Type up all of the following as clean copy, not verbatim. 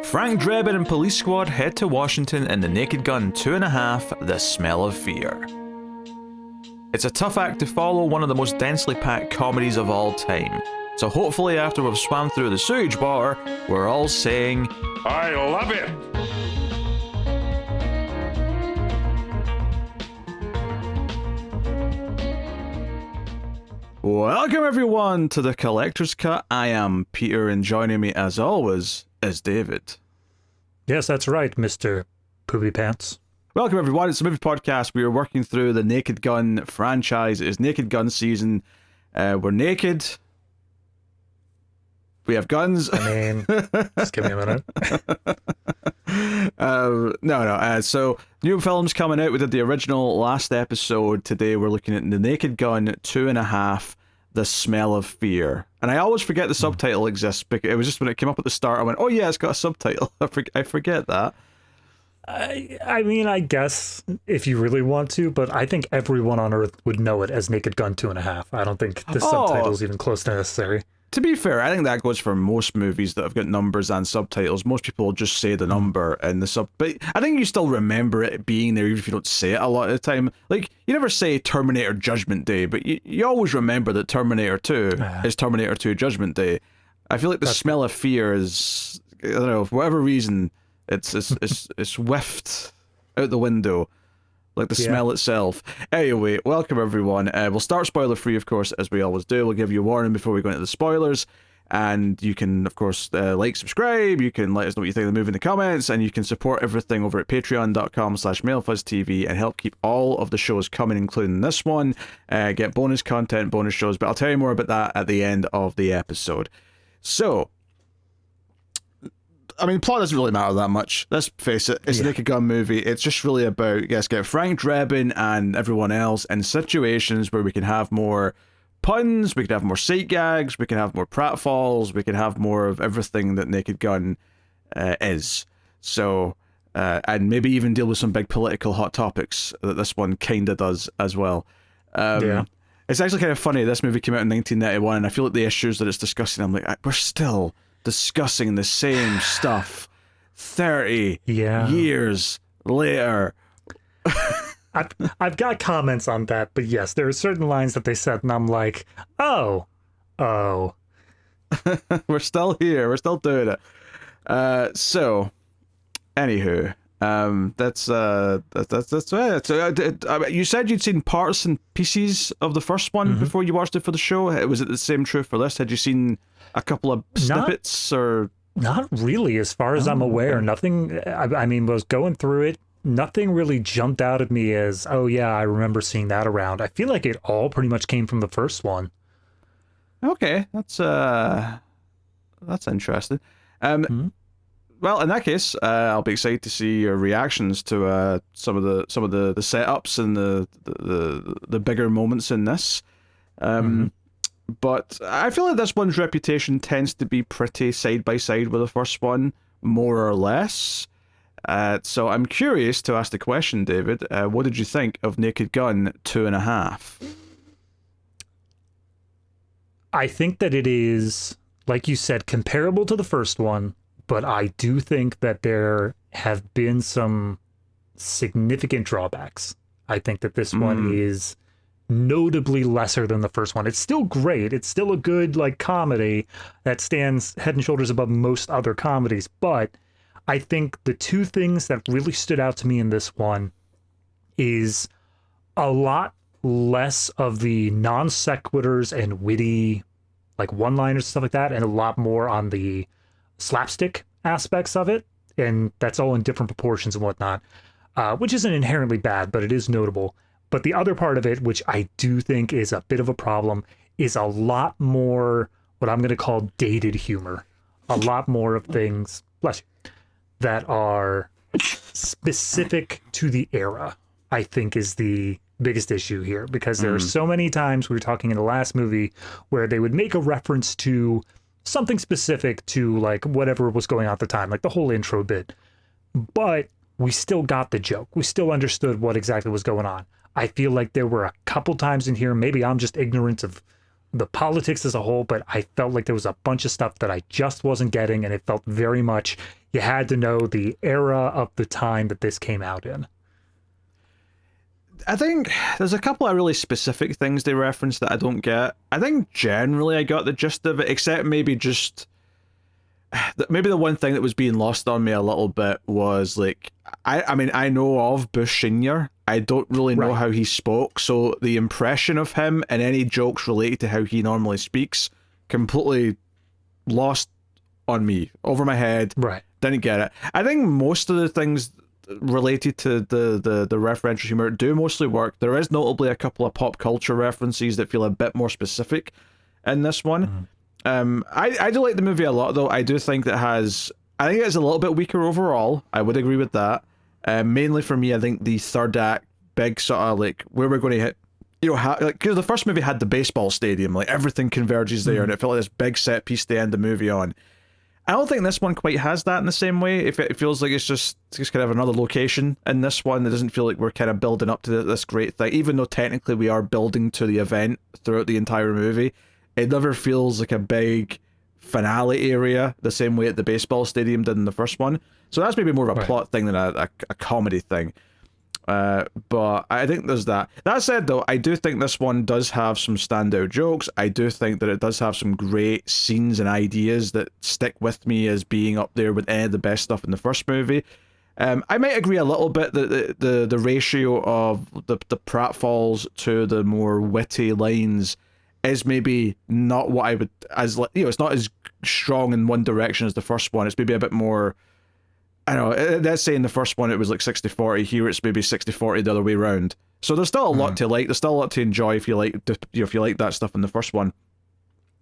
Frank Drebin and Police Squad head to Washington in The Naked Gun 2.5, The Smell of Fear. It's a tough act to follow, one of the most densely packed comedies of all time. So hopefully after we've swam through the sewage bar, we're all saying, I love it! Welcome everyone to the Collector's Cut. I am Peter, and joining me as always is David. Yes, that's right, Mr. Poopy Pants. Welcome everyone, it's a movie podcast. We are working through the Naked Gun franchise. It is Naked Gun season. We're naked. We have guns. I mean, just give me a minute. So new films coming out. We did the original last episode. Today we're looking at The Naked Gun 2.5, The Smell of Fear. And I always forget the subtitle exists, because it was just when it came up at the start, I went, oh yeah, it's got a subtitle. I forget that. I mean, I guess if you really want to, but I think everyone on Earth would know it as Naked Gun 2.5. I don't think the subtitle is even close to necessary. To be fair, I think that goes for most movies that have got numbers and subtitles. Most people will just say the number and the sub. But I think you still remember it being there, even if you don't say it a lot of the time. Like, you never say Terminator Judgment Day, but you always remember that Terminator 2 is Terminator 2 Judgment Day. I feel like the smell of fear is, I don't know, for whatever reason, it's whiffed out the window. Like the smell itself. Anyway, welcome everyone. We'll start spoiler free, of course, as we always do. We'll give you a warning before we go into the spoilers. And you can, of course, like, subscribe. You can let us know what you think of the movie in the comments. And you can support everything over at patreon.com/MailFuzzTV and help keep all of the shows coming, including this one. Get bonus content, bonus shows. But I'll tell you more about that at the end of the episode. So, I mean, plot doesn't really matter that much. Let's face it, it's a Naked Gun movie. It's just really about, get Frank Drebin and everyone else in situations where we can have more puns, we can have more sight gags, we can have more pratfalls, we can have more of everything that Naked Gun is. So, and maybe even deal with some big political hot topics that this one kind of does as well. It's actually kind of funny. This movie came out in 1991, and I feel like the issues that it's discussing, I'm like, we're still discussing the same stuff 30 years later. I've got comments on that, but yes, there are certain lines that they said, and I'm like, oh. We're still here. We're still doing it. So, anywho, that's it. So, you said you'd seen parts and pieces of the first one before you watched it for the show. Was it the same true for this? Had you seen a couple of snippets or? Not really, as far as I'm aware. Okay. Nothing. I mean, was going through it. Nothing really jumped out at me as, oh yeah, I remember seeing that around. I feel like it all pretty much came from the first one. Okay, that's interesting. Well, in that case, I'll be excited to see your reactions to some of the setups and the bigger moments in this. But I feel like this one's reputation tends to be pretty side by side with the first one, more or less. So I'm curious to ask the question, David. What did you think of Naked Gun 2.5? I think that it is, like you said, comparable to the first one, but I do think that there have been some significant drawbacks. I think that this one is notably lesser than the first one. It's still great. It's still a good, like, comedy that stands head and shoulders above most other comedies, but I think the two things that really stood out to me in this one is a lot less of the non sequiturs and witty, like, one-liners and stuff like that, and a lot more on the slapstick aspects of it, and that's all in different proportions and whatnot, which isn't inherently bad, but it is notable. But the other part of it, which I do think is a bit of a problem, is a lot more what I'm going to call dated humor. A lot more of things, bless you, that are specific to the era, I think is the biggest issue here. Because there are so many times, we were talking in the last movie, where they would make a reference to something specific to, like, whatever was going on at the time, like the whole intro bit. But we still got the joke. We still understood what exactly was going on. I feel like there were a couple times in here, maybe I'm just ignorant of the politics as a whole, but I felt like there was a bunch of stuff that I just wasn't getting, and it felt very much you had to know the era of the time that this came out in. I think there's a couple of really specific things they reference that I don't get. I think generally I got the gist of it, except maybe just maybe the one thing that was being lost on me a little bit was like I mean I know of Bush Senior. I don't really know how he spoke, so the impression of him and any jokes related to how he normally speaks completely lost on me, over my head. Right. Didn't get it. I think most of the things related to the referential humor do mostly work. There is notably a couple of pop culture references that feel a bit more specific in this one. I do like the movie a lot, though. I do think that I think it's a little bit weaker overall. I would agree with that. Mainly for me, I think the third act, big sort of like where we're going to hit, because the first movie had the baseball stadium, like everything converges there, and it felt like this big set piece to end the movie on. I don't think this one quite has that in the same way. If it feels like it's just kind of another location in this one, it doesn't feel like we're kind of building up to this great thing, even though technically we are building to the event throughout the entire movie. It never feels like a big finale area the same way at the baseball stadium did in the first one. So that's maybe more of a plot thing than a comedy thing. But I think there's that. That said, though, I do think this one does have some standout jokes. I do think that it does have some great scenes and ideas that stick with me as being up there with any of the best stuff in the first movie. I might agree a little bit that the ratio of the pratfalls to the more witty lines is maybe not what I would, it's not as strong in one direction as the first one. It's maybe a bit more, I don't know, let's say in the first one it was like 60-40, here it's maybe 60-40 the other way around. So there's still a lot to like, there's still a lot to enjoy if you like, if you like that stuff in the first one.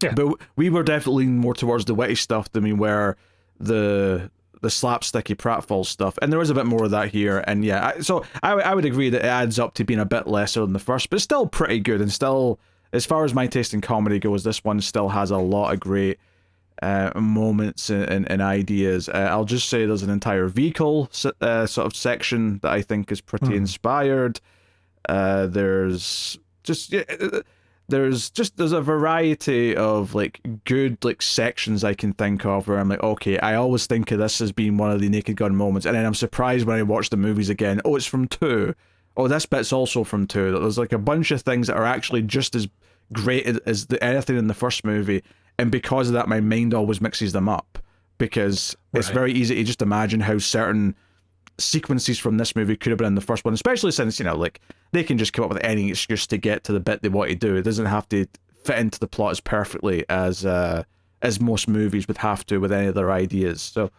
Yeah. But we were definitely more towards the witty stuff than we were the slapsticky pratfall stuff, and there is a bit more of that here, and yeah, so I would agree that it adds up to being a bit lesser than the first, but still pretty good, and still, as far as my taste in comedy goes, this one still has a lot of great moments and ideas. I'll just say there's an entire vehicle sort of section that I think is pretty inspired. There's a variety of like good like sections I can think of where I'm like, okay, I always think of this as being one of the Naked Gun moments, and then I'm surprised when I watch the movies again. Oh, it's from 2. Oh, this bit's also from 2. There's like a bunch of things that are actually just as great as anything in the first movie, and because of that, my mind always mixes them up, because it's very easy to just imagine how certain sequences from this movie could have been in the first one, especially since, like, they can just come up with any excuse to get to the bit they want to do. It doesn't have to fit into the plot as perfectly as most movies would have to with any of their ideas. So,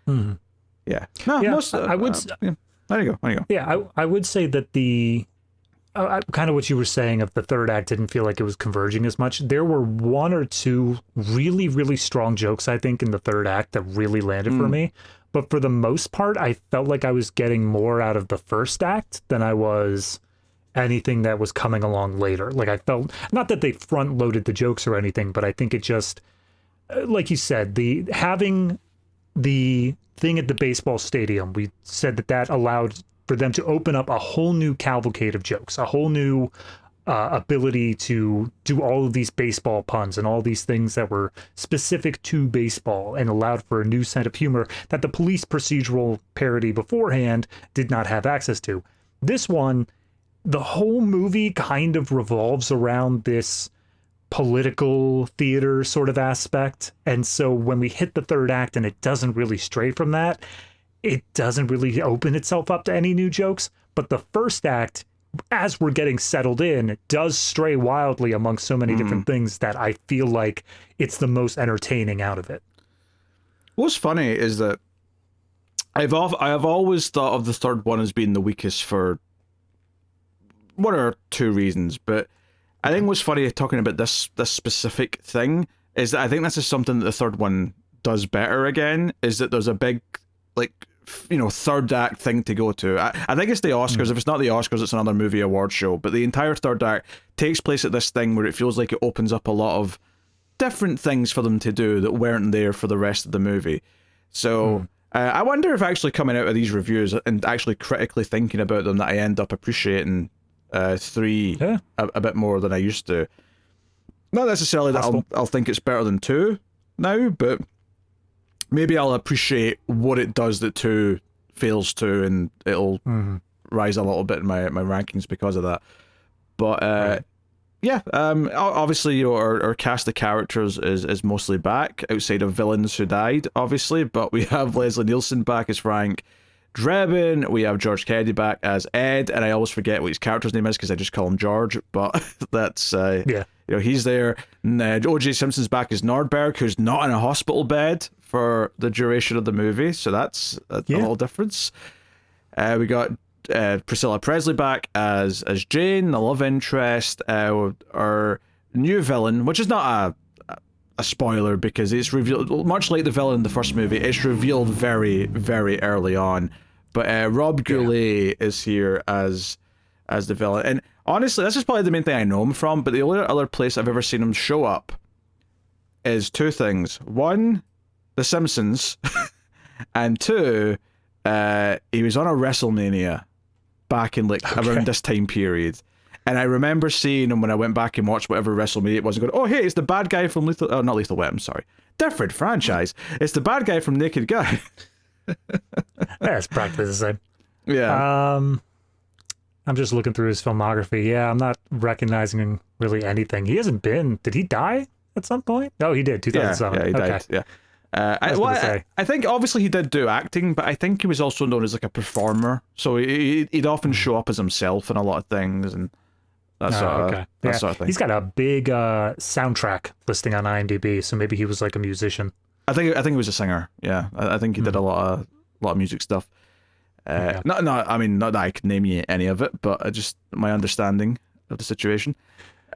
yeah. No, yeah, most, I would... yeah. There you go. Yeah, I would say that the... kind of what you were saying of the third act didn't feel like it was converging as much. There were one or two really, really strong jokes, I think, in the third act that really landed for me. But for the most part, I felt like I was getting more out of the first act than I was anything that was coming along later. Like, I felt, not that they front loaded the jokes or anything, but I think it just, like you said, having the thing at the baseball stadium, we said that allowed for them to open up a whole new cavalcade of jokes, a whole new ability to do all of these baseball puns and all these things that were specific to baseball, and allowed for a new set of humor that the police procedural parody beforehand did not have access to. This one, the whole movie kind of revolves around this political theater sort of aspect. And so when we hit the third act and it doesn't really stray from that, it doesn't really open itself up to any new jokes. But the first act, as we're getting settled in, it does stray wildly among so many different things that I feel like it's the most entertaining out of it. What's funny is that I have always thought of the third one as being the weakest for one or two reasons, but I think what's funny talking about this specific thing is that I think this is something that the third one does better again, is that there's a big, like, third act thing to go to. I think it's the Oscars. If it's not the Oscars, it's another movie award show. But the entire third act takes place at this thing where it feels like it opens up a lot of different things for them to do that weren't there for the rest of the movie. So I wonder if actually coming out of these reviews and actually critically thinking about them, that I end up appreciating 3 a bit more than I used to. Not necessarily that I'll think it's better than 2 now, but maybe I'll appreciate what it does that 2 fails to, and it'll rise a little bit in my rankings because of that. But yeah, obviously our cast of characters is mostly back outside of villains who died, obviously. But we have Leslie Nielsen back as Frank Drebin. We have George Kennedy back as Ed, and I always forget what his character's name is because I just call him George. But that's he's there. And O.J. Simpson's back as Nordberg, who's not in a hospital bed for the duration of the movie, so that's a little difference. We got Priscilla Presley back as Jane, the love interest. Our new villain, which is not a spoiler because it's revealed, much like the villain in the first movie, it's revealed very, very early on. But Rob Goulet is here as the villain. And honestly, this is probably the main thing I know him from, but the only other place I've ever seen him show up is 2 things. 1, The Simpsons, and 2, he was on a WrestleMania back in around this time period. And I remember seeing him when I went back and watched whatever WrestleMania it was and going, oh, hey, it's the bad guy from not Lethal Weapon, sorry. Different franchise. It's the bad guy from Naked Guy. Yeah, it's practically the same. Yeah. I'm just looking through his filmography. Yeah, I'm not recognizing really anything. He hasn't been. Did he die at some point? Oh, he did. 2007. Yeah, he died. Yeah. I think obviously he did do acting, but I think he was also known as like a performer. So he'd often show up as himself in a lot of things and that sort of thing. He's got a big soundtrack listing on IMDb, so maybe he was like a musician. I think he was a singer. Yeah, I think he did a lot of music stuff. Not that I can name you any of it, but just my understanding of the situation.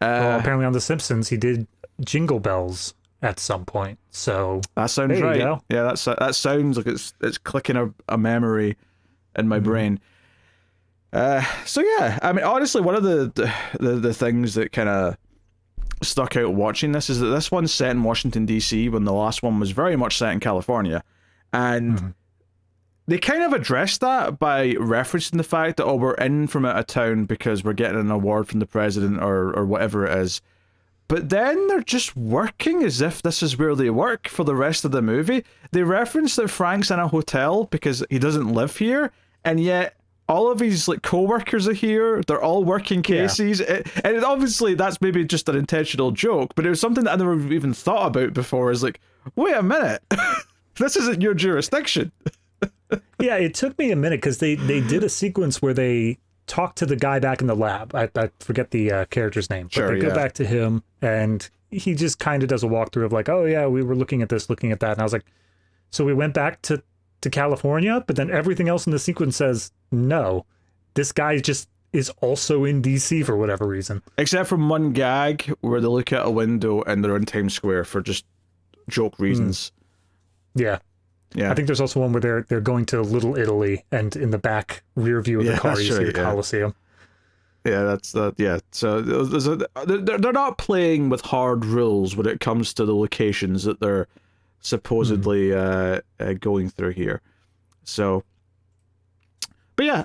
Well, apparently on The Simpsons, he did Jingle Bells at some point. So that sounds right. Go. Yeah, that sounds like it's clicking a memory in my brain. So yeah, I mean, honestly, one of the things that kind of stuck out watching this is that this one's set in Washington DC when the last one was very much set in California, and they kind of addressed that by referencing the fact that we're in from out of town because we're getting an award from the president or whatever it is. But then they're just working as if this is where they work for the rest of the movie. They reference that Frank's in a hotel because he doesn't live here, and yet all of his co-workers are here. They're all working cases. Yeah. And obviously that's maybe just an intentional joke, but it was something that I never even thought about before. Is like, wait a minute, this isn't your jurisdiction. Yeah, it took me a minute because they did a sequence where they talk to the guy back in the lab. I forget the character's name, but they go back to him and he just kind of does a walkthrough of like, oh yeah, we were looking at this, looking at that. And I was like, so we went back to California, but then everything else in the sequence says, no, this guy just is also in DC for whatever reason. Except for one gag where they look out a window and they're in Times Square for just joke reasons. Yeah. I think there's also one where they're going to Little Italy, and in the back rear view of the car you see the Coliseum. Yeah, that's that. Yeah, so they're not playing with hard rules when it comes to the locations that they're supposedly going through here. So, but yeah,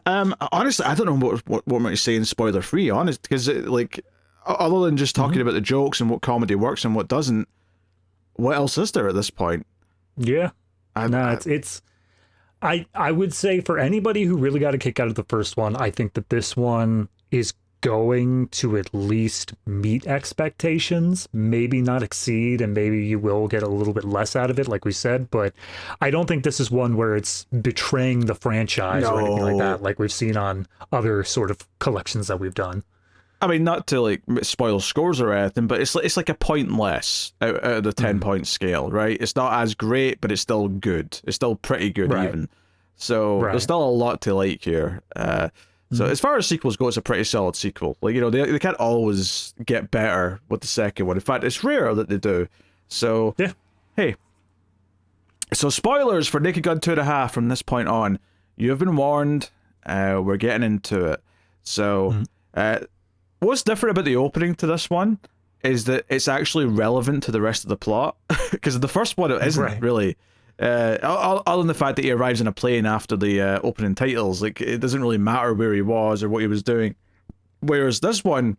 honestly, I don't know what am I saying spoiler free, honest, because like other than just talking about the jokes and what comedy works and what doesn't, what else is there at this point? Yeah. It's I would say for anybody who really got a kick out of the first one, I think that this one is going to at least meet expectations, maybe not exceed, and maybe you will get a little bit less out of it, like we said, but I don't think this is one where it's betraying the franchise or anything like that, like we've seen on other sort of collections that we've done. I mean, not to like spoil scores or anything, but it's like a point less out of the 10-point scale, right? It's not as great, but it's still good. It's still pretty good, even. So there's still a lot to like here. So as far as sequels go, it's a pretty solid sequel. Like, you know, they can't always get better with the second one. In fact, it's rare that they do. So hey. So spoilers for Naked Gun 2.5 from this point on. You have been warned. We're getting into it. So what's different about the opening to this one is that it's actually relevant to the rest of the plot, because the first one it isn't really. Other than the fact that he arrives in a plane after the opening titles, like it doesn't really matter where he was or what he was doing. Whereas this one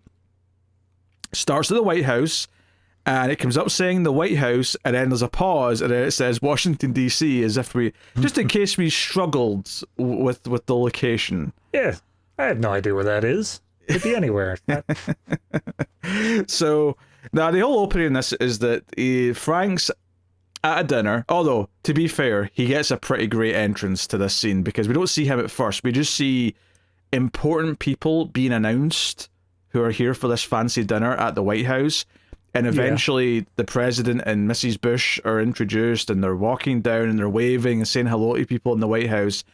starts at the White House, and it comes up saying the White House, and then there's a pause, and then it says Washington D.C. as if we, just in case we struggled with the location. Yeah, I have no idea where that is. It could be anywhere. So now the whole opening in this is that Frank's at a dinner, although to be fair, he gets a pretty great entrance to this scene because we don't see him at first. We just see important people being announced who are here for this fancy dinner at the White House. And eventually the president and Mrs. Bush are introduced, and they're walking down and they're waving and saying hello to people in the White House.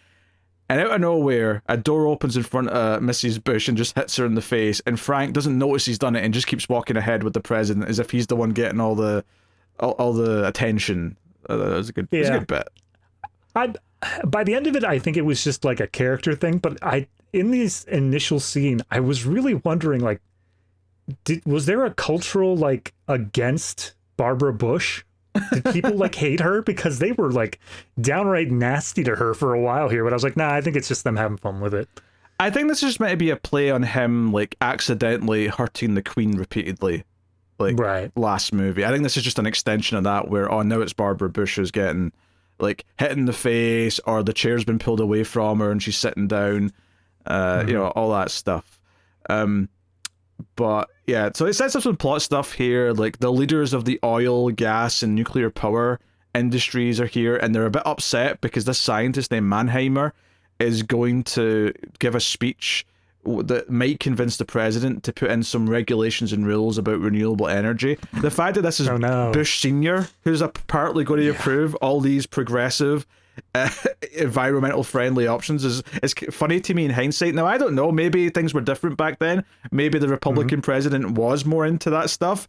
And out of nowhere, a door opens in front of Mrs. Bush and just hits her in the face. And Frank doesn't notice he's done it and just keeps walking ahead with the president as if he's the one getting all the attention. That was a good, it was a good bit. By the end of it, I think it was just like a character thing. But in this initial scene, I was really wondering, like, was there a cultural like against Barbara Bush? Did people like hate her because they were like downright nasty to her for a while here? But I was like, nah, I think it's just them having fun with it. I think this is meant to be a play on him like accidentally hurting the Queen repeatedly, like last movie. I think this is just an extension of that, where now it's Barbara Bush who's getting like hit in the face, or the chair's been pulled away from her and she's sitting down, you know, all that stuff. But yeah, so it sets up some plot stuff here. Like the leaders of the oil, gas, and nuclear power industries are here, and they're a bit upset because this scientist named Mannheimer is going to give a speech that might convince the president to put in some regulations and rules about renewable energy. The fact that this is Bush Sr., who's apparently going to approve all these progressive environmental friendly options is funny to me in hindsight. Now I don't know, maybe things were different back then, maybe the Republican president was more into that stuff,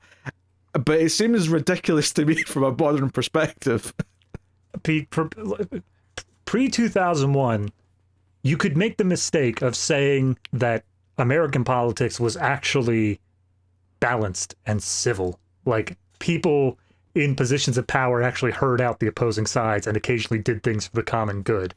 but it seems ridiculous to me from a modern perspective. Pre-2001 you could make the mistake of saying that American politics was actually balanced and civil, like people in positions of power actually heard out the opposing sides and occasionally did things for the common good.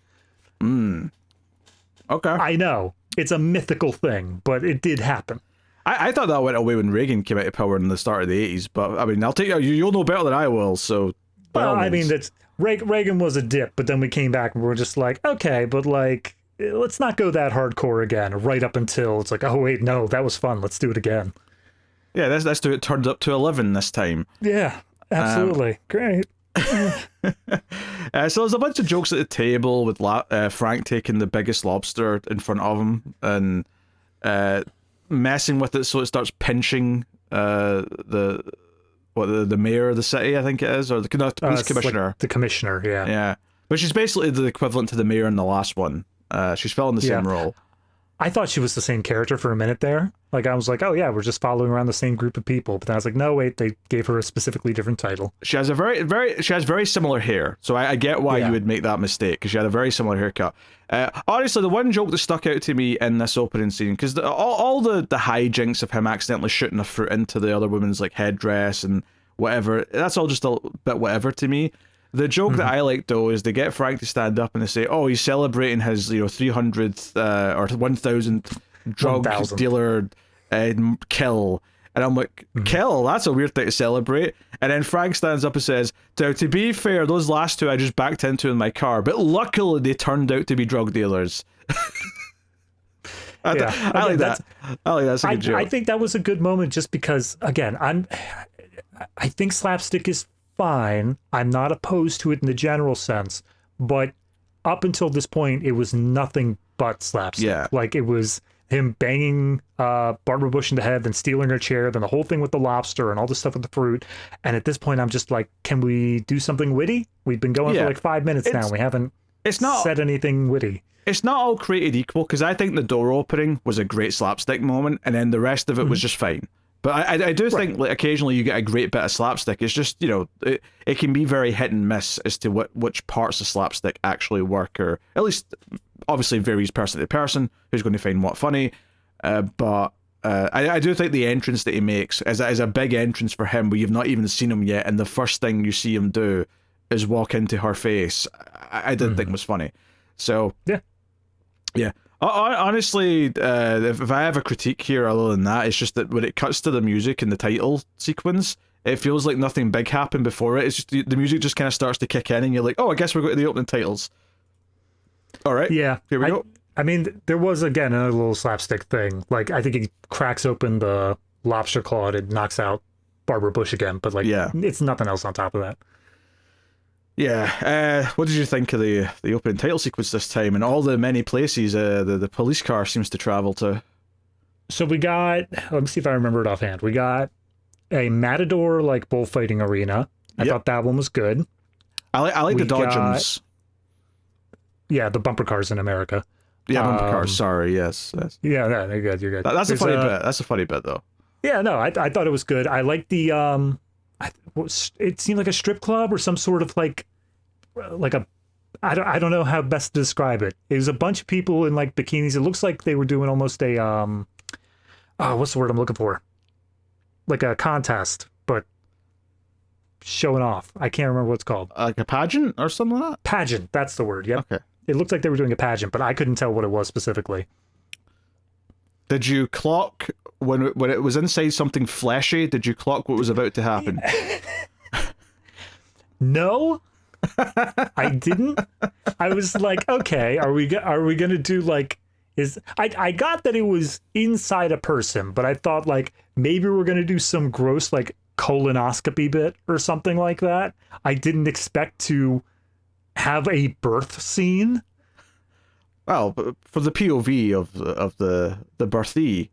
Okay. I know. It's a mythical thing, but it did happen. I thought that went away when Reagan came out of power in the start of the 80s, but I mean, I'll take you'll know better than I will, so... Well, I mean, that's Reagan was a dip, but then we came back and we were just like, okay, but like, let's not go that hardcore again, right up until it's like, oh wait, no, that was fun, let's do it again. Yeah, let's do it turned up to 11 this time. Yeah. Absolutely. Great. So there's a bunch of jokes at the table with Frank taking the biggest lobster in front of him and messing with it so it starts pinching the mayor of the city, I think it is, or the police commissioner. Like the commissioner, yeah. Yeah. But she's basically the equivalent to the mayor in the last one. She's filling the same role. I thought she was the same character for a minute there. Like, I was like, oh yeah, we're just following around the same group of people. But then I was like, no, wait, they gave her a specifically different title. She has very similar hair. So I get why you would make that mistake, because she had a very similar haircut. Honestly, the one joke that stuck out to me in this opening scene, because all the hijinks of him accidentally shooting a fruit into the other woman's like headdress and whatever, that's all just a bit whatever to me. The joke that I like, though, is they get Frank to stand up and they say, oh, he's celebrating his 300th or 1,000th drug dealer kill. And I'm like, kill? That's a weird thing to celebrate. And then Frank stands up and says, now, to be fair, those last two I just backed into in my car, but luckily they turned out to be drug dealers. I like that. That's a good joke. I think that was a good moment just because, again, I think slapstick is fine. I'm not opposed to it in the general sense, but up until this point, it was nothing but slapstick. Yeah. Like, it was him banging Barbara Bush in the head, then stealing her chair, then the whole thing with the lobster and all the stuff with the fruit. And at this point, I'm just like, can we do something witty? We've been going for like 5 minutes now. We haven't said anything witty. It's not all created equal, because I think the door opening was a great slapstick moment, and then the rest of it was just fine. But I do think like occasionally you get a great bit of slapstick. It's just, it can be very hit and miss as to which parts of slapstick actually work, or at least obviously varies person to person who's going to find what funny. But I do think the entrance that he makes is a big entrance for him where you've not even seen him yet, and the first thing you see him do is walk into her face. I did think was funny. So yeah. Honestly, if I have a critique here other than that, it's just that when it cuts to the music in the title sequence, it feels like nothing big happened before it. It's just the music just kind of starts to kick in, and you're like, oh, I guess we're going to the opening titles. All right, Yeah, here we go. I mean, there was again another little slapstick thing. Like I think he cracks open the lobster claw and it knocks out Barbara Bush again, but like, it's nothing else on top of that. Yeah. What did you think of the opening title sequence this time, and all the many places the police car seems to travel to? So we got, let me see if I remember it offhand. We got a Matador like bullfighting arena. I thought that one was good. I like the Dodgems. Yeah, the bumper cars in America. Yeah, bumper cars. Sorry, yes. Yeah, no, you're good. You're good. That's a funny bit. That's a funny bit, though. Yeah, no, I thought it was good. I like the it seemed like a strip club or some sort of like a I don't know how best to describe it. It was a bunch of people in like bikinis. It looks like they were doing almost a what's the word I'm looking for? Like a contest, but showing off. I can't remember what it's called. Like a pageant or something like that? Pageant, that's the word. Yep. Okay. It looked like they were doing a pageant, but I couldn't tell what it was specifically. Did you clock when it was inside something fleshy? Did you clock what was about to happen? No, I didn't. I was like, okay, are we gonna do like? I got that it was inside a person, but I thought like maybe we're gonna do some gross like colonoscopy bit or something like that. I didn't expect to have a birth scene. Well, for the POV of the birthee.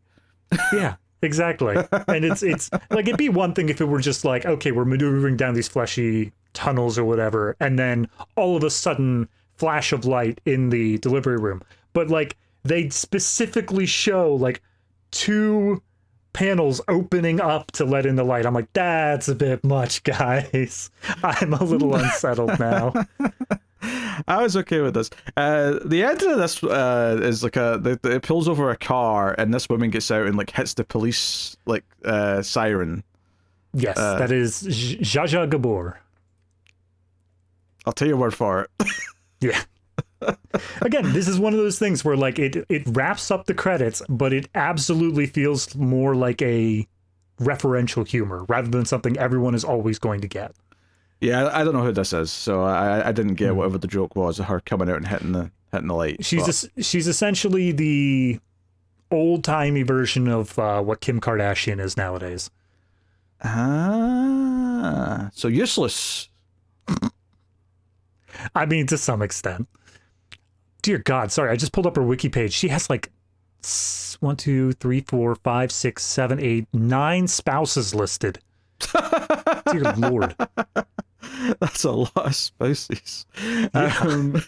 Yeah, exactly. And it's like it'd be one thing if it were just like, okay, we're maneuvering down these fleshy tunnels or whatever, and then all of a sudden flash of light in the delivery room. But like they specifically show like 2 panels opening up to let in the light. I'm like, that's a bit much, guys. I'm a little unsettled now. I was okay with this. The end of this is like it pulls over a car, and this woman gets out and like hits the police like siren. Yes, that is Zsa Zsa Gabor. I'll take your word for it. Yeah. Again, this is one of those things where like it wraps up the credits, but it absolutely feels more like a referential humor rather than something everyone is always going to get. Yeah, I don't know who this is, so I didn't get whatever the joke was of her coming out and hitting the light. She's essentially the old-timey version of what Kim Kardashian is nowadays. So useless. I mean, to some extent. Dear God, sorry, I just pulled up her wiki page. She has like 1, 2, 3, 4, 5, 6, 7, 8, 9 spouses listed. Dear Lord. That's a lot of spouses. Yeah.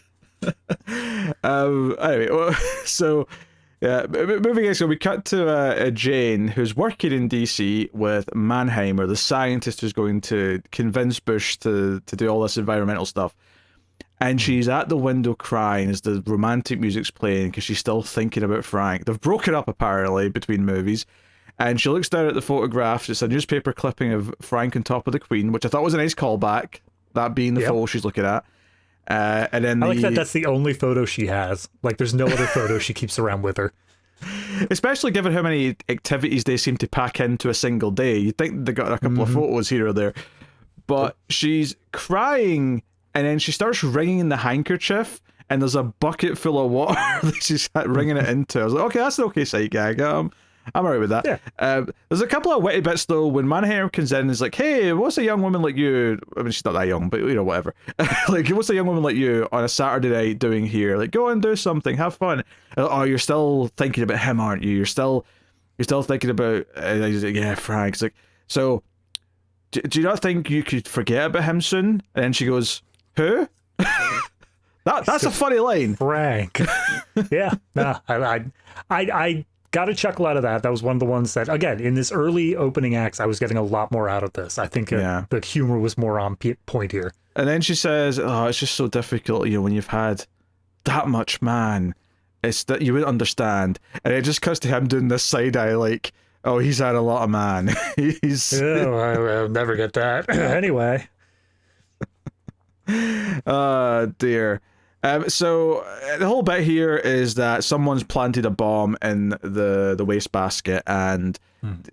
Anyway, so yeah, moving on. So we cut to Jane, who's working in DC with Mannheimer, the scientist who's going to convince Bush to do all this environmental stuff. And she's at the window crying as the romantic music's playing because she's still thinking about Frank. They've broken up apparently between movies. And she looks down at the photograph. It's a newspaper clipping of Frank on top of the Queen, which I thought was a nice callback, that being the photo she's looking at. And then I like that that's the only photo she has. Like, there's no other photo she keeps around with her. Especially given how many activities they seem to pack into a single day. You'd think they got a couple of photos here or there. But she's crying, and then she starts wringing the handkerchief, and there's a bucket full of water that she's wringing it into. I was like, okay, that's an okay sight gag. I'm alright with that. Yeah. There's a couple of witty bits though when Mannheimer comes in and is like, hey, what's a young woman like you? I mean, she's not that young, but you know, whatever. Like, what's a young woman like you on a Saturday night doing here? Like, go and do something, have fun. Oh, you're still thinking about him, aren't you? You're still thinking about. He's like, yeah, Frank. It's like, so do you not think you could forget about him soon? And then she goes, who? That's a funny line. Frank. Yeah. Nah, I got a chuckle out of that. That was one of the ones that, again, in this early opening acts, I was getting a lot more out of this. I think the humor was more on point here. And then she says, oh, it's just so difficult, you know, when you've had that much man. It's that you wouldn't understand. And it just cuts to him doing this side eye like, oh, he's had a lot of man. I'll never get that. Anyway. Oh, dear. So the whole bit here is that someone's planted a bomb in the wastebasket, and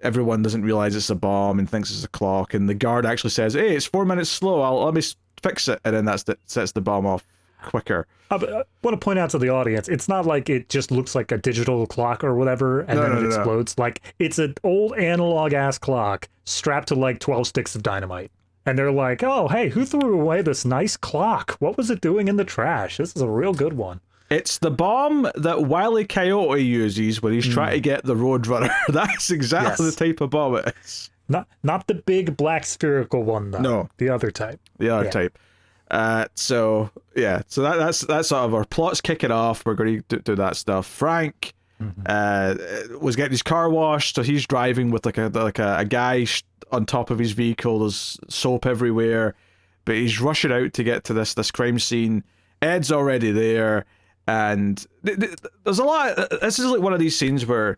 everyone doesn't realize it's a bomb and thinks it's a clock, and the guard actually says, "Hey, it's 4 minutes slow. Let me fix it," and then sets the bomb off quicker. I want to point out to the audience, it's not like it just looks like a digital clock or whatever, and then it explodes. Like, it's an old analog-ass clock strapped to, like, 12 sticks of dynamite. And they're like, oh, hey, who threw away this nice clock? What was it doing in the trash? This is a real good one. It's the bomb that Wile E. Coyote uses when he's trying to get the Roadrunner. That's exactly the type of bomb it is. Not the big black spherical one, though. No. The other type. The other type. So that's sort of our plot's kicking off. We're going to do that stuff. Frank was getting his car washed, so he's driving with like a guy on top of his vehicle. There's soap everywhere, but he's rushing out to get to this crime scene. Ed's already there, and there's a lot. This is like one of these scenes where,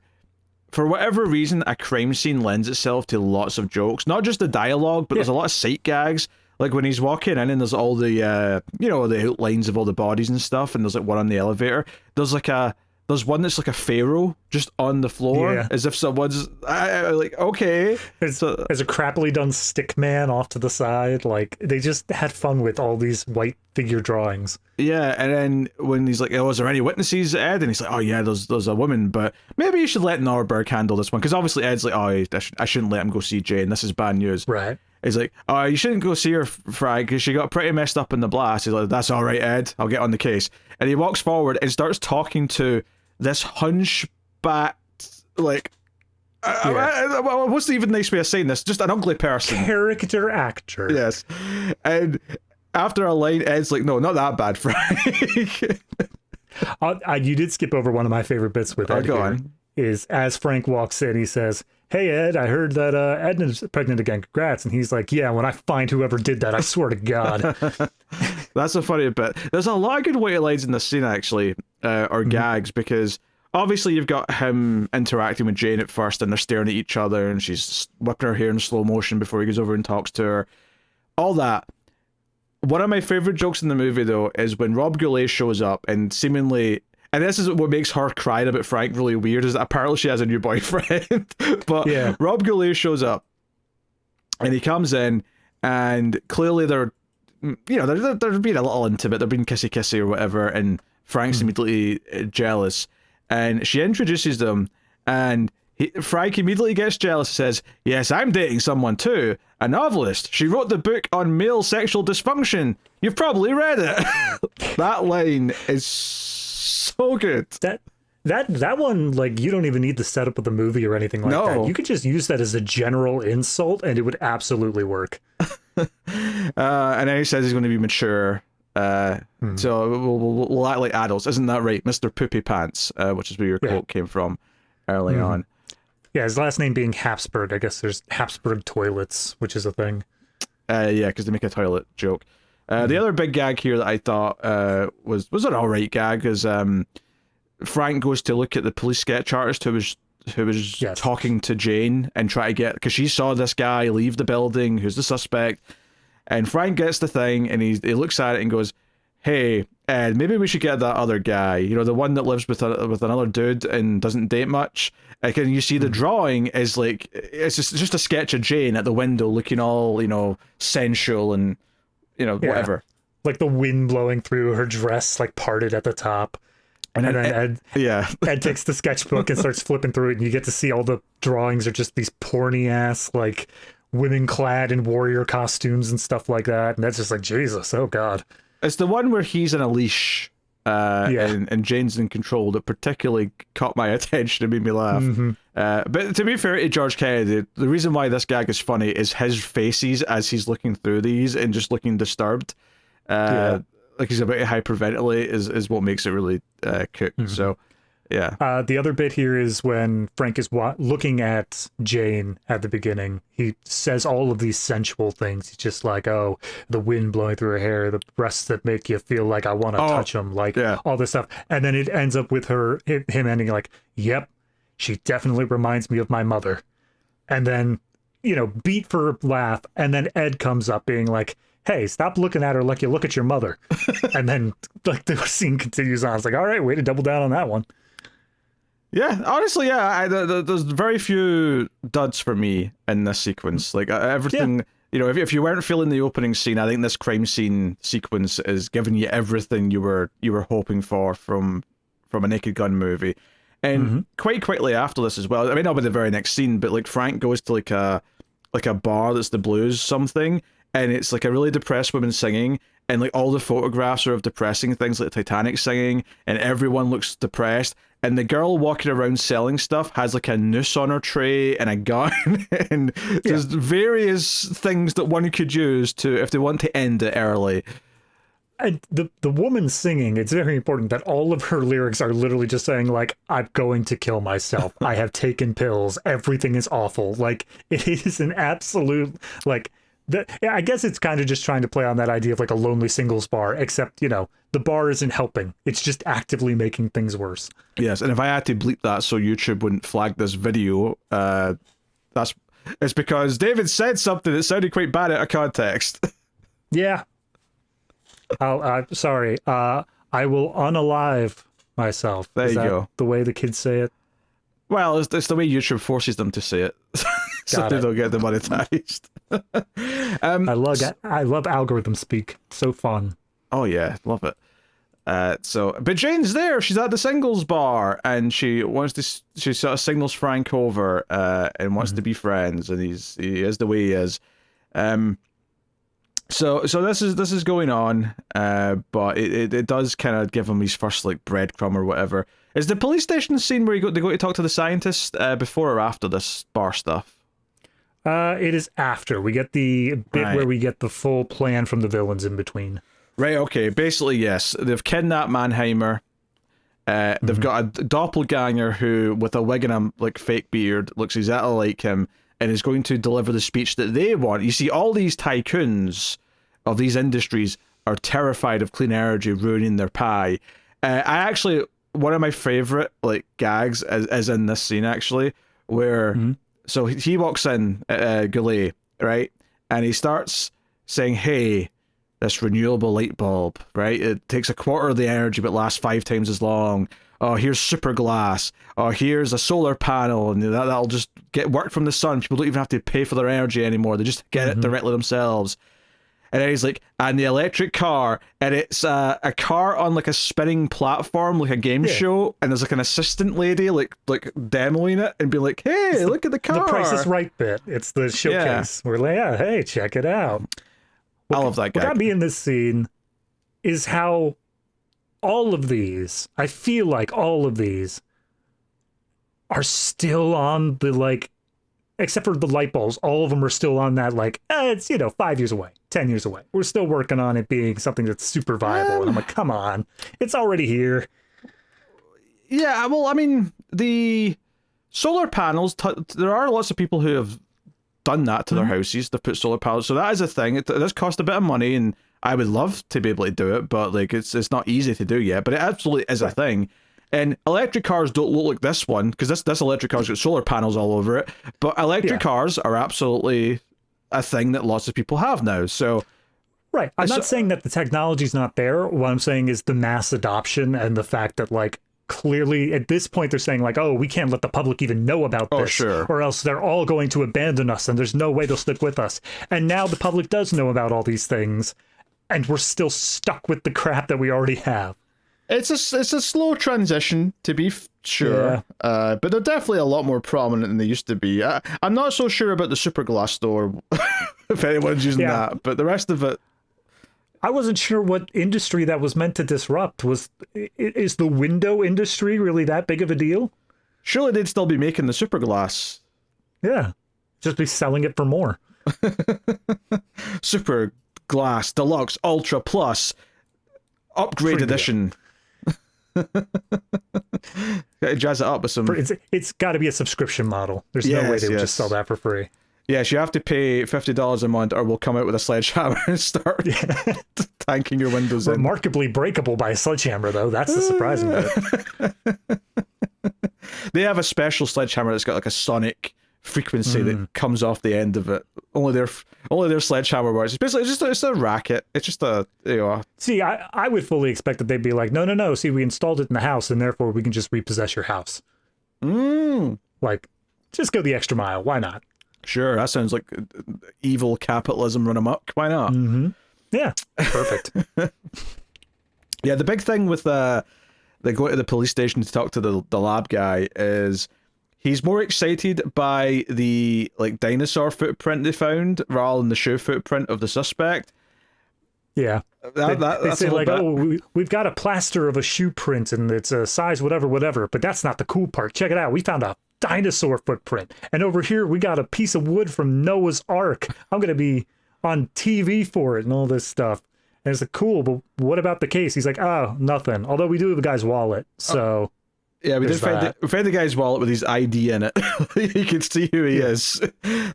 for whatever reason, a crime scene lends itself to lots of jokes. Not just the dialogue, but there's a lot of sight gags. Like when he's walking in and there's all the, the outlines of all the bodies and stuff, and there's like one on the elevator. There's one that's like a pharaoh just on the floor, as if someone's like, okay. There's a crappily done stick man off to the side. Like, they just had fun with all these white figure drawings. Yeah, and then when he's like, oh, is there any witnesses, Ed? And he's like, oh yeah, there's a woman, but maybe you should let Norberg handle this one, because obviously Ed's like, oh, I shouldn't let him go see Jane. This is bad news. Right. He's like, oh, you shouldn't go see her, Frank, because she got pretty messed up in the blast. He's like, that's all right, Ed. I'll get on the case. And he walks forward and starts talking to this hunchback, like, what's the even nice way of saying this? Just an ugly person. Character actor. Yes. And after a line, Ed's like, no, not that bad, Frank. You did skip over one of my favorite bits with Ed here, is as Frank walks in, he says, hey, Ed, I heard that Edna's pregnant again. Congrats. And he's like, yeah, when I find whoever did that, I swear to God. That's a funny bit. There's a lot of good white lines in this scene, actually, or gags, because obviously you've got him interacting with Jane at first, and they're staring at each other, and she's whipping her hair in slow motion before he goes over and talks to her. All that. One of my favorite jokes in the movie, though, is when Rob Goulet shows up and seemingly... And this is what makes her crying about Frank really weird, is that apparently she has a new boyfriend. But Rob Goulet shows up, and he comes in, and clearly they're being a little intimate, they're being kissy or whatever, and Frank's immediately jealous. And she introduces them, and Frank immediately gets jealous and says, yes, I'm dating someone too, a novelist. She wrote the book on male sexual dysfunction. You've probably read it. That line is so good. That one, like, you don't even need the setup of the movie or anything like that. You could just use that as a general insult and it would absolutely work. And then he says he's going to be mature. So we'll act like adults. Isn't that right, Mr. Poopy Pants? Which is where your quote came from early on. Yeah, his last name being Habsburg. I guess there's Habsburg toilets, which is a thing. Yeah, because they make a toilet joke. The other big gag here that I thought was an alright gag is Frank goes to look at the police sketch artist who was talking to Jane and try to get, because she saw this guy leave the building who's the suspect, and Frank gets the thing and he looks at it and goes, hey, Ed, maybe we should get that other guy, the one that lives with another dude and doesn't date much. Like, and you see the drawing is like, it's just a sketch of Jane at the window looking all, sensual and whatever. Like the wind blowing through her dress, like parted at the top. And then Ed takes the sketchbook and starts flipping through it, and you get to see all the drawings are just these porny ass, like, women clad in warrior costumes and stuff like that. And that's just like, Jesus, oh God. It's the one where he's in a leash and Jane's in control that particularly caught my attention and made me laugh. But to be fair to George Kennedy, the reason why this gag is funny is his faces as he's looking through these and just looking disturbed. Like he's about to hyperventilate is what makes it really cook. So, yeah. The other bit here is when Frank is looking at Jane at the beginning. He says all of these sensual things. He's just like, oh, the wind blowing through her hair, the breasts that make you feel like I want to touch them, like all this stuff. And then it ends up with him ending like, yep, she definitely reminds me of my mother. And then, beat for laugh. And then Ed comes up being like, hey, stop looking at her like you look at your mother. And then, like, the scene continues on. It's like, all right, way to double down on that one. Yeah, honestly, yeah. There's very few duds for me in this sequence. Like everything, if you weren't feeling the opening scene, I think this crime scene sequence is giving you everything you were hoping for from a Naked Gun movie. And quite quickly after this as well, I mean, not with the very next scene, but like Frank goes to like a bar that's the blues something, and it's like a really depressed woman singing, and like all the photographs are of depressing things like Titanic singing, and everyone looks depressed. And the girl walking around selling stuff has like a noose on her tray and a gun, and there's various things that one could use to if they want to end it early. And the woman singing, it's very important that all of her lyrics are literally just saying like, I'm going to kill myself. I have taken pills. Everything is awful. Like, it is an absolute, like, I guess it's kind of just trying to play on that idea of like a lonely singles bar, except, the bar isn't helping. It's just actively making things worse. Yes, and if I had to bleep that so YouTube wouldn't flag this video, it's because David said something that sounded quite bad out of context. Yeah. Sorry. I will unalive myself. There you go. The way the kids say it? Well, it's the way YouTube forces them to say it, so they don't get demonetized. I love algorithm speak. So fun. Oh yeah, love it. But Jane's there. She's at the singles bar, and she sort of signals Frank over, and wants to be friends, and he is the way he is. So this is going on, but it does kind of give him his first like breadcrumb or whatever. Is the police station scene where they go to talk to the scientist before or after this bar stuff? It is after. We get the bit where we get the full plan from the villains in between. Right, okay. Basically, yes. They've kidnapped Mannheimer. They've got a doppelganger who, with a wig and a like fake beard, looks exactly like him, and is going to deliver the speech that they want. You see, all these tycoons of these industries are terrified of clean energy ruining their pie. One of my favorite like gags is in this scene actually, where so he walks in, Goulet, right, and he starts saying, "Hey, this renewable light bulb, right? It takes a quarter of the energy but lasts 5 times as long. Oh, here's super glass. Oh, here's a solar panel, and that'll just get work from the sun. People don't even have to pay for their energy anymore. They just get it directly themselves." And then he's like, and the electric car, and it's a car on like a spinning platform, like a game show, and there's like an assistant lady like demoing it and be like, "Hey, look at the car." The Price is Right bit. It's the showcase. We're like, "Yeah, hey, check it out." I love that guy. What got me in this scene is how all of these, I feel like all of these are still on the like, except for the light bulbs, all of them are still on that like, it's 5 years away, 10 years away. We're still working on it being something that's super viable. And I'm like, come on, it's already here. Yeah, well, I mean, the solar panels, there are lots of people who have done that to their houses. They've put solar panels, so that is a thing. It does cost a bit of money, and I would love to be able to do it, but like it's not easy to do yet. But it absolutely is a thing. And electric cars don't look like this one, because this electric car's got solar panels all over it. But electric cars are absolutely a thing that lots of people have now. So, right, I'm not saying that the technology's not there. What I'm saying is the mass adoption and the fact that like clearly at this point they're saying like, oh, we can't let the public even know about this, or else they're all going to abandon us, and there's no way they'll stick with us. And now the public does know about all these things, and we're still stuck with the crap that we already have. It's a slow transition, to be sure, but they're definitely a lot more prominent than they used to be. I'm not so sure about the super glass door, if anyone's using that, but the rest of it, I wasn't sure what industry that was meant to disrupt. Is the window industry really that big of a deal? Surely they'd still be making the super glass. Yeah, just be selling it for more. Super glass deluxe ultra plus upgrade edition. Gotta jazz it up with some. It's got to be a subscription model. There's no way they would just sell that for free. Yes, you have to pay $50 a month, or we'll come out with a sledgehammer and start tanking your windows in. Remarkably breakable by a sledgehammer, though. That's the surprising bit. They have a special sledgehammer that's got like a sonic frequency that comes off the end of it. Only their sledgehammer works. It's basically it's a racket. It's just a See, I would fully expect that they'd be like, no. See, we installed it in the house, and therefore we can just repossess your house. Like, just go the extra mile. Why not? Sure, that sounds like evil capitalism run amok. Why not? Yeah, perfect. Yeah, the big thing with they go to the police station to talk to the lab guy is he's more excited by the like dinosaur footprint they found rather than the shoe footprint of the suspect. Yeah. They say like, oh, we've got a plaster of a shoe print and it's a size whatever, but that's not the cool part. Check it out. We found a dinosaur footprint. And over here, we got a piece of wood from Noah's Ark. I'm going to be on TV for it and all this stuff. And it's like, cool, but what about the case? He's like, oh, nothing. Although we do have a guy's wallet, so... Yeah, we found the guy's wallet with his ID in it. You can see who he is.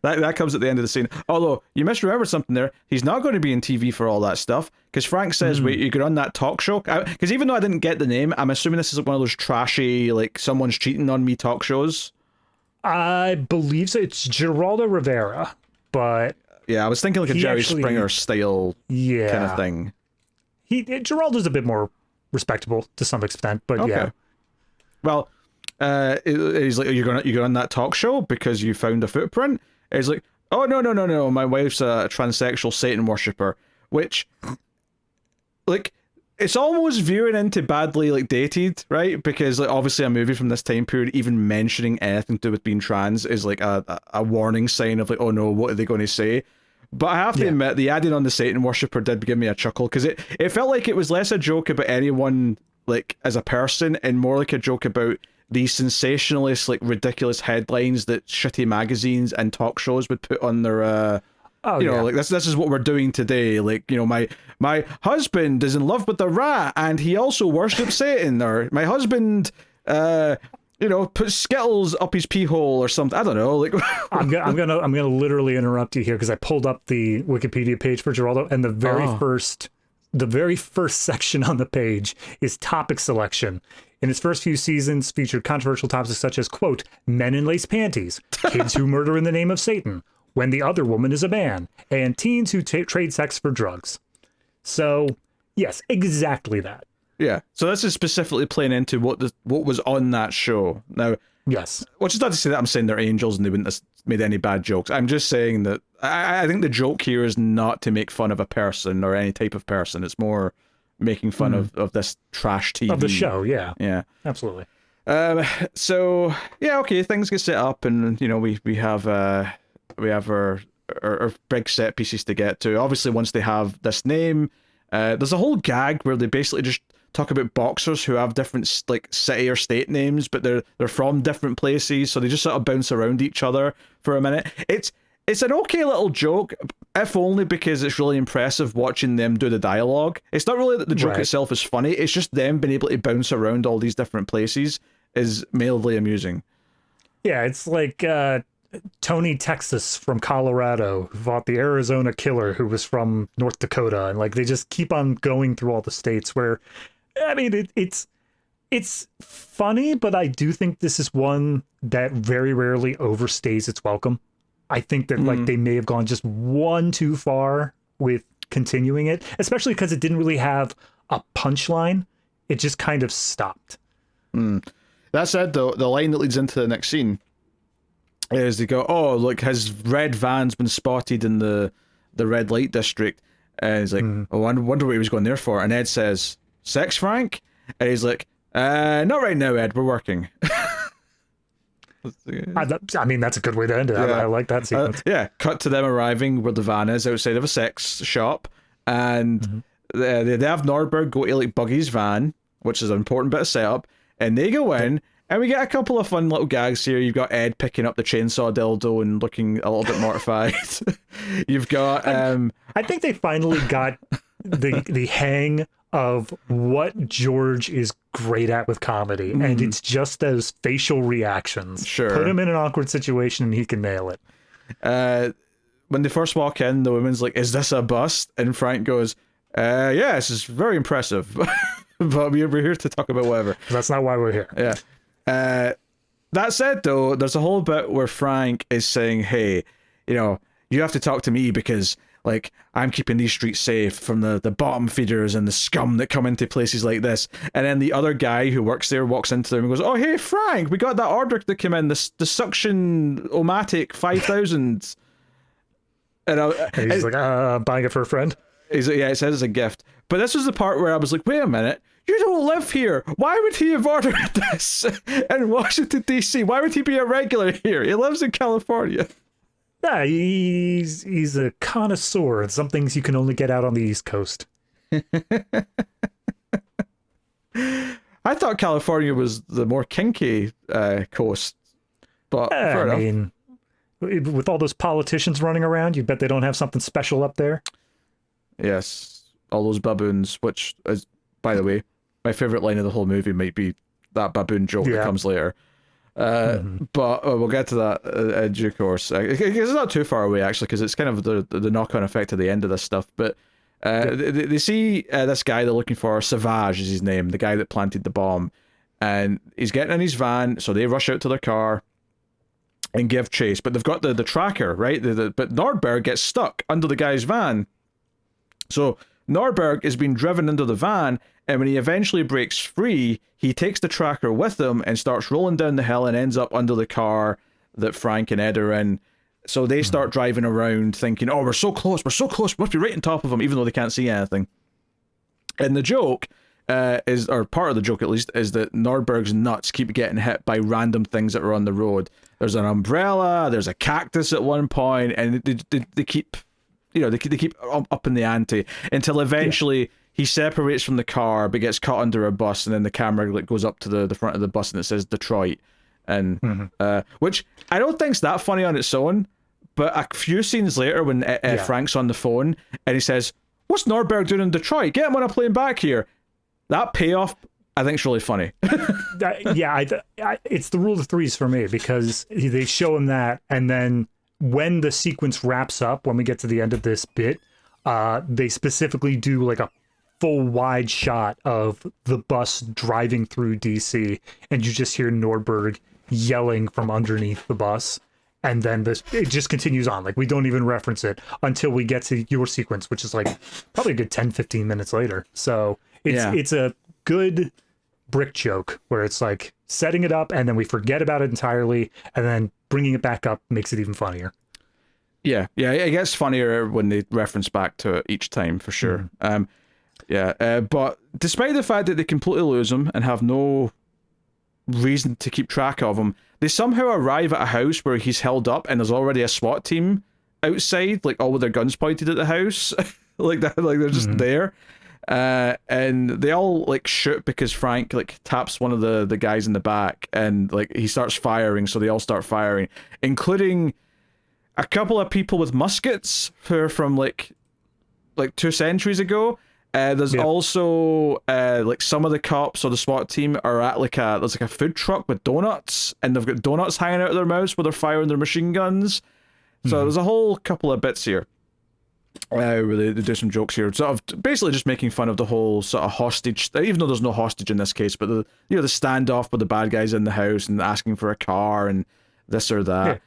That comes at the end of the scene. Although, you misremembered something there. He's not going to be in TV for all that stuff. Because Frank says, wait, you could run that talk show? Because even though I didn't get the name, I'm assuming this is like one of those trashy, like, someone's cheating on me talk shows. I believe so. It's Geraldo Rivera, but... Yeah, I was thinking like a Jerry Springer style kind of thing. Geraldo's a bit more respectable to some extent, but okay. Yeah. Well, he's like, you're going on that talk show because you found a footprint? And he's like, oh, no. My wife's a transsexual Satan worshiper, which, like, it's almost veering into badly, like, dated, right? Because, like, obviously a movie from this time period, even mentioning anything to do with being trans is, like, a warning sign of, like, oh, no, what are they going to say? But I have to admit, the adding on the Satan worshiper did give me a chuckle, because it felt like it was less a joke about anyone, like, as a person, and more like a joke about these sensationalist, like, ridiculous headlines that shitty magazines and talk shows would put on their, like, this is what we're doing today. Like, you know, my husband is in love with a rat, and he also worships Satan, or my husband, put Skittles up his pee hole or something. I don't know. Like, I'm gonna literally interrupt you here because I pulled up the Wikipedia page for Geraldo, and the very first section on the page is topic selection. In its first few seasons, featured controversial topics such as, quote, men in lace panties, kids who murder in the name of Satan, when the other woman is a man, and teens who trade sex for drugs. So, yes, exactly that. Yeah, so this is specifically playing into what was on that show. Now, yes, which is not to say that I'm saying they're angels and they wouldn't have made any bad jokes. I'm just saying that I think the joke here is not to make fun of a person or any type of person. It's more making fun of this trash TV. Of the show, yeah. Yeah. Absolutely. So, yeah, okay, things get set up and, you know, we have our big set pieces to get to. Obviously, once they have this name, there's a whole gag where they basically just talk about boxers who have different, like, city or state names, but they're from different places, so they just sort of bounce around each other for a minute. It's an okay little joke, if only because it's really impressive watching them do the dialogue. It's not really that the joke itself is funny, it's just them being able to bounce around all these different places is mildly amusing. Yeah, it's like Tony Texas from Colorado who fought the Arizona killer who was from North Dakota, and like they just keep on going through all the states where, I mean, it's funny, but I do think this is one that very rarely overstays its welcome. I think that like they may have gone just one too far with continuing it, especially because it didn't really have a punchline. It just kind of stopped. That said, though, the line that leads into the next scene is they go, oh, look, his red van's been spotted in the red light district. And he's like, oh, I wonder what he was going there for. And Ed says, sex, Frank? And he's like, not right now, Ed, we're working. I mean, that's a good way to end it. I like that sequence. Cut to them arriving where the van is outside of a sex shop. And they have Nordberg go to like Buggy's van, which is an important bit of setup. And they go in, and we get a couple of fun little gags here. You've got Ed picking up the chainsaw dildo and looking a little bit mortified. You've got... I think they finally got the hang of what George is great at with comedy, and it's just those facial reactions. Sure. Put him in an awkward situation, and he can nail it. When they first walk in, the woman's like, is this a bust? And Frank goes, yes, it's very impressive. But we're here to talk about whatever. That's not why we're here. Yeah. That said, though, there's a whole bit where Frank is saying, hey, you know, you have to talk to me because like, I'm keeping these streets safe from the bottom feeders and the scum that come into places like this. And then the other guy who works there walks into them and goes, "Oh, hey, Frank, we got that order that came in, the Suction Omatic 5000. And he's like, buying it for a friend. He's like, yeah, it says it's a gift. But this was the part where I was like, wait a minute, you don't live here. Why would he have ordered this in Washington, D.C.? Why would he be a regular here? He lives in California. Yeah, he's a connoisseur, and some things you can only get out on the East Coast. I thought California was the more kinky coast, but fair enough. I mean, with all those politicians running around, you bet they don't have something special up there. Yes, all those baboons, which is, by the way, my favorite line of the whole movie might be that baboon joke that comes later. But we'll get to that in due course. It's not too far away, actually, because it's kind of the knock-on effect at the end of this stuff. But they see this guy they're looking for, Savage is his name, the guy that planted the bomb. And he's getting in his van, so they rush out to their car and give chase. But they've got the tracker, right? But Nordberg gets stuck under the guy's van. So Nordberg is being driven into the van, and when he eventually breaks free, he takes the tracker with him and starts rolling down the hill and ends up under the car that Frank and Ed are in. So they start driving around thinking, oh, we're so close, we must be right on top of him, even though they can't see anything. And the joke or part of the joke at least, is that Nordberg's nuts keep getting hit by random things that are on the road. There's an umbrella, there's a cactus at one point, and they keep... they keep up in the ante until eventually he separates from the car but gets caught under a bus, and then the camera goes up to the front of the bus and it says Detroit, and which I don't think's that funny on its own, but a few scenes later when Frank's on the phone and he says, "What's Nordberg doing in Detroit? Get him on a plane back here." That payoff I think is really funny. It's the rule of threes for me, because they show him that, and then when the sequence wraps up, when we get to the end of this bit, they specifically do like a full wide shot of the bus driving through DC, and you just hear Nordberg yelling from underneath the bus, and then it just continues on. Like, we don't even reference it until we get to your sequence, which is like probably a good 10-15 minutes later. So it's a good brick joke where it's like setting it up and then we forget about it entirely, and then bringing it back up makes it even funnier. Yeah, it gets funnier when they reference back to it each time, for sure. But despite the fact that they completely lose him and have no reason to keep track of him, they somehow arrive at a house where he's held up and there's already a SWAT team outside, like all with their guns pointed at the house. Like that, like they're just there. And they all like shoot because Frank like taps one of the guys in the back, and like he starts firing, so they all start firing, including a couple of people with muskets who are from like 2 centuries ago. There's also like some of the cops or the SWAT team are at there's a food truck with donuts, and they've got donuts hanging out of their mouths where they're firing their machine guns. So there's a whole couple of bits here. Where they do some jokes here, sort of basically just making fun of the whole sort of hostage, even though there's no hostage in this case, but the standoff with the bad guys in the house and asking for a car and this or that.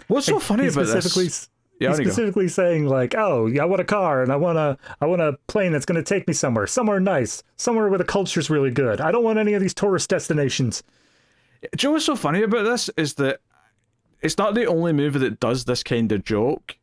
What's so funny about this? He's specifically saying like, "Oh, I want a car, and I want a plane that's going to take me somewhere nice, somewhere where the culture's really good. I don't want any of these tourist destinations." Do you know what's so funny about this is that it's not the only movie that does this kind of joke.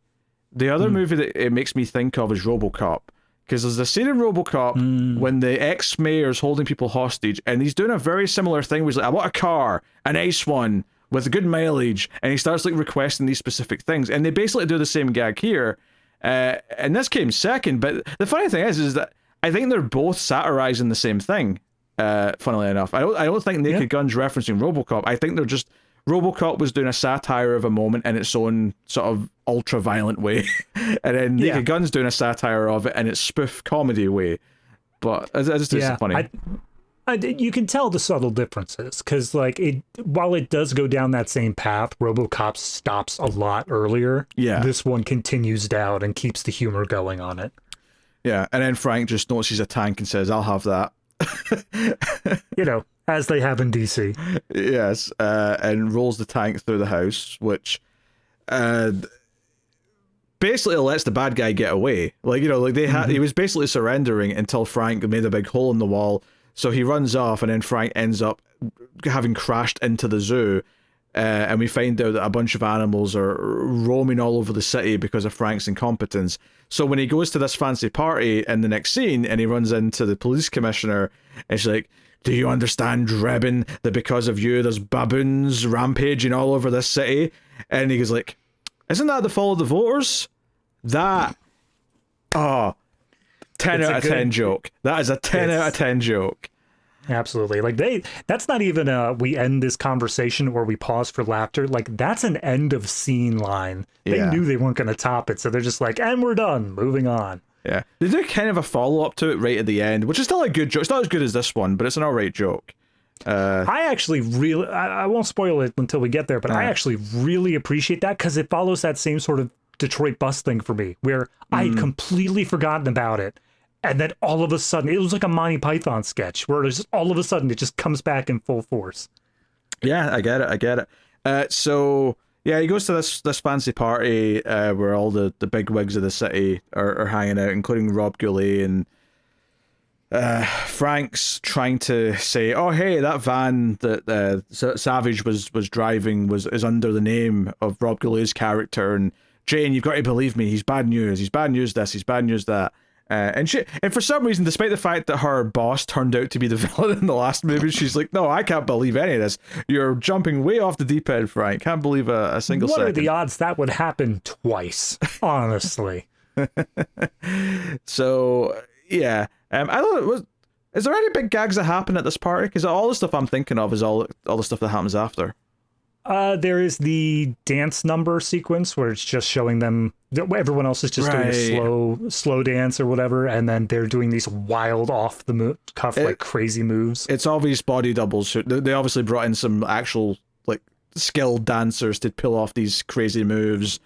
The other movie that it makes me think of is RoboCop, because there's a scene in RoboCop when the ex-mayor's holding people hostage, and he's doing a very similar thing where he's like, "I want a car, a nice one, with a good mileage," and he starts like requesting these specific things, and they basically do the same gag here, and this came second, but the funny thing is that I think they're both satirizing the same thing, funnily enough. I don't think Naked Gun's referencing RoboCop. I think they're just... RoboCop was doing a satire of a moment in its own sort of ultra-violent way, and then Naked Gun's doing a satire of it in its spoof comedy way. But it's funny. You can tell the subtle differences, because like while it does go down that same path, RoboCop stops a lot earlier. Yeah, this one continues down and keeps the humor going on it. Yeah, and then Frank just notices a tank and says, "I'll have that." As they have in DC. Yes, and rolls the tank through the house, which basically lets the bad guy get away. Like, you know, like he was basically surrendering until Frank made a big hole in the wall. So he runs off, and then Frank ends up having crashed into the zoo. And we find out that a bunch of animals are roaming all over the city because of Frank's incompetence. So when he goes to this fancy party in the next scene, and he runs into the police commissioner, and she's like, "Do you understand, Drebin, that because of you, there's baboons rampaging all over this city?" And he goes like, "Isn't that the fault of the voters?" That, 10 out of 10 joke. That is a 10 out of 10 joke. Absolutely. Like that's not even we end this conversation or we pause for laughter. Like that's an end of scene line. They knew they weren't going to top it. So they're just like, and we're done, moving on. Yeah. They do kind of a follow-up to it right at the end, which is still a good joke. It's not as good as this one, but it's an alright joke. I actually really, I won't spoil it until we get there, but I actually really appreciate that because it follows that same sort of Detroit bus thing for me, where I had completely forgotten about it. And then all of a sudden, it was like a Monty Python sketch where it's just all of a sudden it just comes back in full force. Yeah, I get it. So yeah, he goes to this fancy party where all the big wigs of the city are hanging out, including Rob Goulet, and Frank's trying to say, "Oh, hey, that van that Savage was driving is under the name of Rob Goulet's character, and Jane, you've got to believe me. He's bad news. He's bad news this. He's bad news that." And for some reason, despite the fact that her boss turned out to be the villain in the last movie, she's like, "No, I can't believe any of this. You're jumping way off the deep end, Frank. Can't believe a single second." What are the odds that would happen twice? Honestly. So yeah, I don't know. Is there any big gags that happen at this party? Because all the stuff I'm thinking of is all the stuff that happens after. There is the dance number sequence where it's just showing them, everyone else is just doing a slow dance or whatever, and then they're doing these wild off the cuff like crazy moves. It's obvious body doubles. They obviously brought in some actual like skilled dancers to pull off these crazy moves.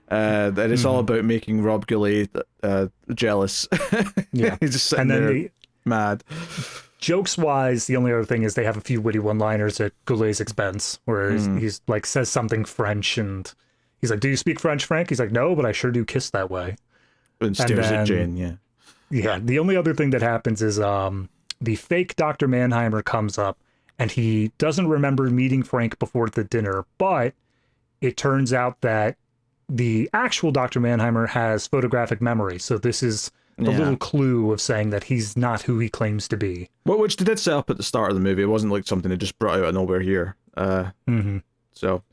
And it's all about making Rob Goulet jealous. Yeah, he's just sitting there mad. Jokes wise, the only other thing is they have a few witty one-liners at Goulet's expense, where he's like says something French, and he's like, "Do you speak French, Frank?" He's like, "No, but I sure do kiss that way." And stares at Jane. Yeah. Yeah. The only other thing that happens is the fake Dr. Mannheimer comes up, and he doesn't remember meeting Frank before the dinner, but it turns out that the actual Dr. Mannheimer has photographic memory, so this is the little clue of saying that he's not who he claims to be. Well, which they did set up at the start of the movie. It wasn't like something they just brought out of nowhere here. So,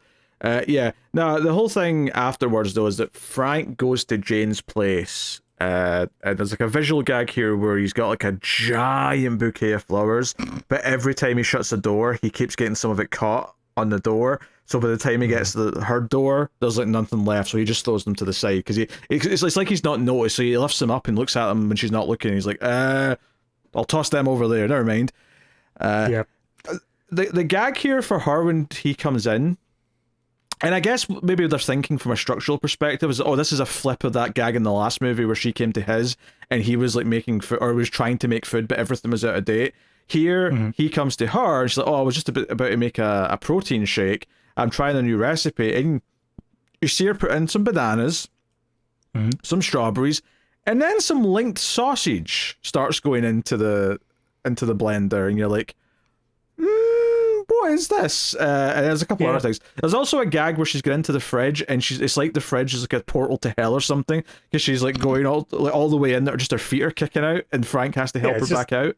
yeah. Now, the whole thing afterwards, though, is that Frank goes to Jane's place. And there's like a visual gag here where he's got like a giant bouquet of flowers, but every time he shuts the door, he keeps getting some of it caught on the door. So by the time he gets to her door, there's like nothing left. So he just throws them to the side because it's like he's not noticed. So he lifts them up and looks at them when she's not looking. He's like, I'll toss them over there. Never mind. Yeah. The gag here for her when he comes in, and I guess maybe they're thinking from a structural perspective, is, oh, this is a flip of that gag in the last movie where she came to his and he was like making food, or was trying to make food, but everything was out of date. Here, he comes to her, and she's like, "Oh, I was just about to make a protein shake. I'm trying a new recipe." And you see her put in some bananas, some strawberries, and then some linked sausage starts going into the blender, and you're like, what is this? And there's a couple other things. There's also a gag where she's going into the fridge, and it's like the fridge is like a portal to hell or something, because she's like going all the way in there, just her feet are kicking out, and Frank has to help her back out.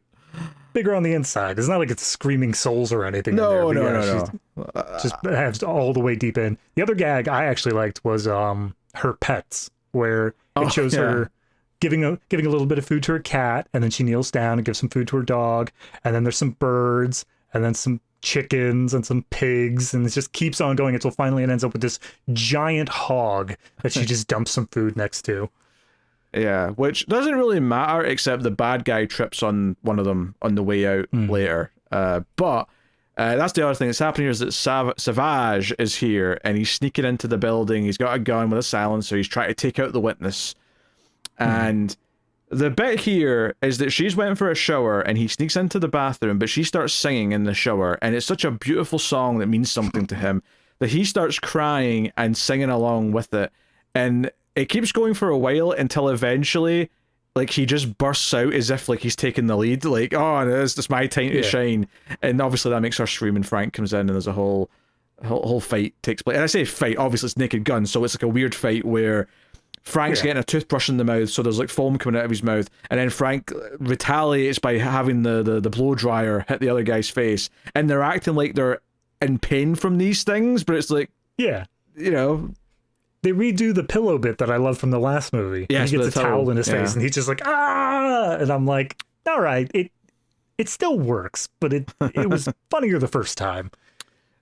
Bigger on the inside. It's not like it's screaming souls or anything. No. Just has all the way deep in. The other gag I actually liked was her pets, where it shows her giving a little bit of food to her cat, and then she kneels down and gives some food to her dog, and then there's some birds, and then some chickens and some pigs, and it just keeps on going until finally it ends up with this giant hog that she just dumps some food next to. Yeah, which doesn't really matter, except the bad guy trips on one of them on the way out later. But that's the other thing that's happening here, is that Savage is here, and he's sneaking into the building. He's got a gun with a silencer. He's trying to take out the witness. And the bit here is that she's went for a shower, and he sneaks into the bathroom, but she starts singing in the shower, and it's such a beautiful song that means something to him that he starts crying and singing along with it. And it keeps going for a while until eventually, like, he just bursts out as if like he's taking the lead, like, oh, it's my time to shine, and obviously that makes her scream, and Frank comes in, and there's a whole fight takes place. And I say fight, obviously it's naked gun, so it's like a weird fight where Frank's getting a toothbrush in the mouth, so there's like foam coming out of his mouth, and then Frank retaliates by having the blow dryer hit the other guy's face, and they're acting like they're in pain from these things, but it's like, yeah, you know, they redo the pillow bit that I love from the last movie. Yeah, he gets a towel in his face, and he's just like, ah, and I'm like, all right, it still works, but it was funnier the first time.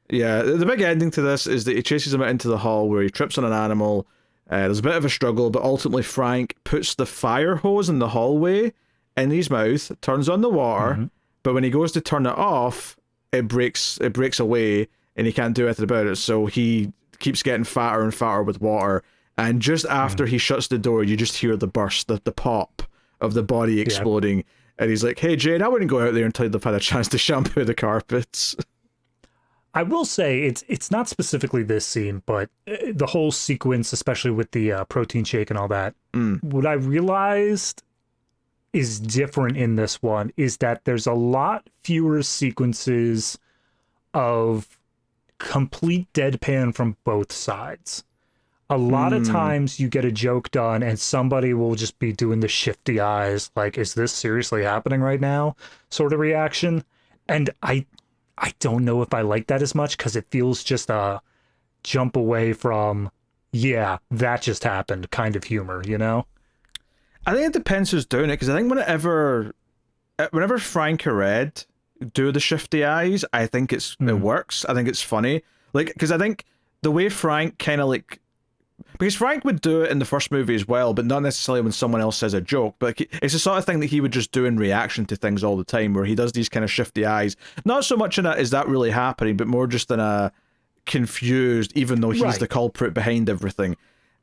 Yeah, the big ending to this is that he chases him out into the hall where he trips on an animal. There's a bit of a struggle, but ultimately Frank puts the fire hose in the hallway in his mouth, turns on the water, but when he goes to turn it off, it breaks away, and he can't do anything about it, so he keeps getting fatter and fatter with water, and just after he shuts the door, you just hear the burst, the pop of the body exploding, and he's like, hey Jane, I wouldn't go out there until they've had a chance to shampoo the carpets. I will say it's not specifically this scene, but the whole sequence, especially with the protein shake and all that, what I realized is different in this one is that there's a lot fewer sequences of complete deadpan from both sides. A lot of times you get a joke done and somebody will just be doing the shifty eyes, like, is this seriously happening right now? Sort of reaction. And I don't know if I like that as much, because it feels just a jump away from, yeah, that just happened kind of humor, you know? I think it depends who's doing it, because I think whenever Frank or Ed do the shifty eyes, I think it works. I think it's funny. Like, because I think the way Frank kind of like, because Frank would do it in the first movie as well, but not necessarily when someone else says a joke, but it's the sort of thing that he would just do in reaction to things all the time, where he does these kind of shifty eyes. Not so much in a, is that really happening, but more just in a confused, even though he's the culprit behind everything.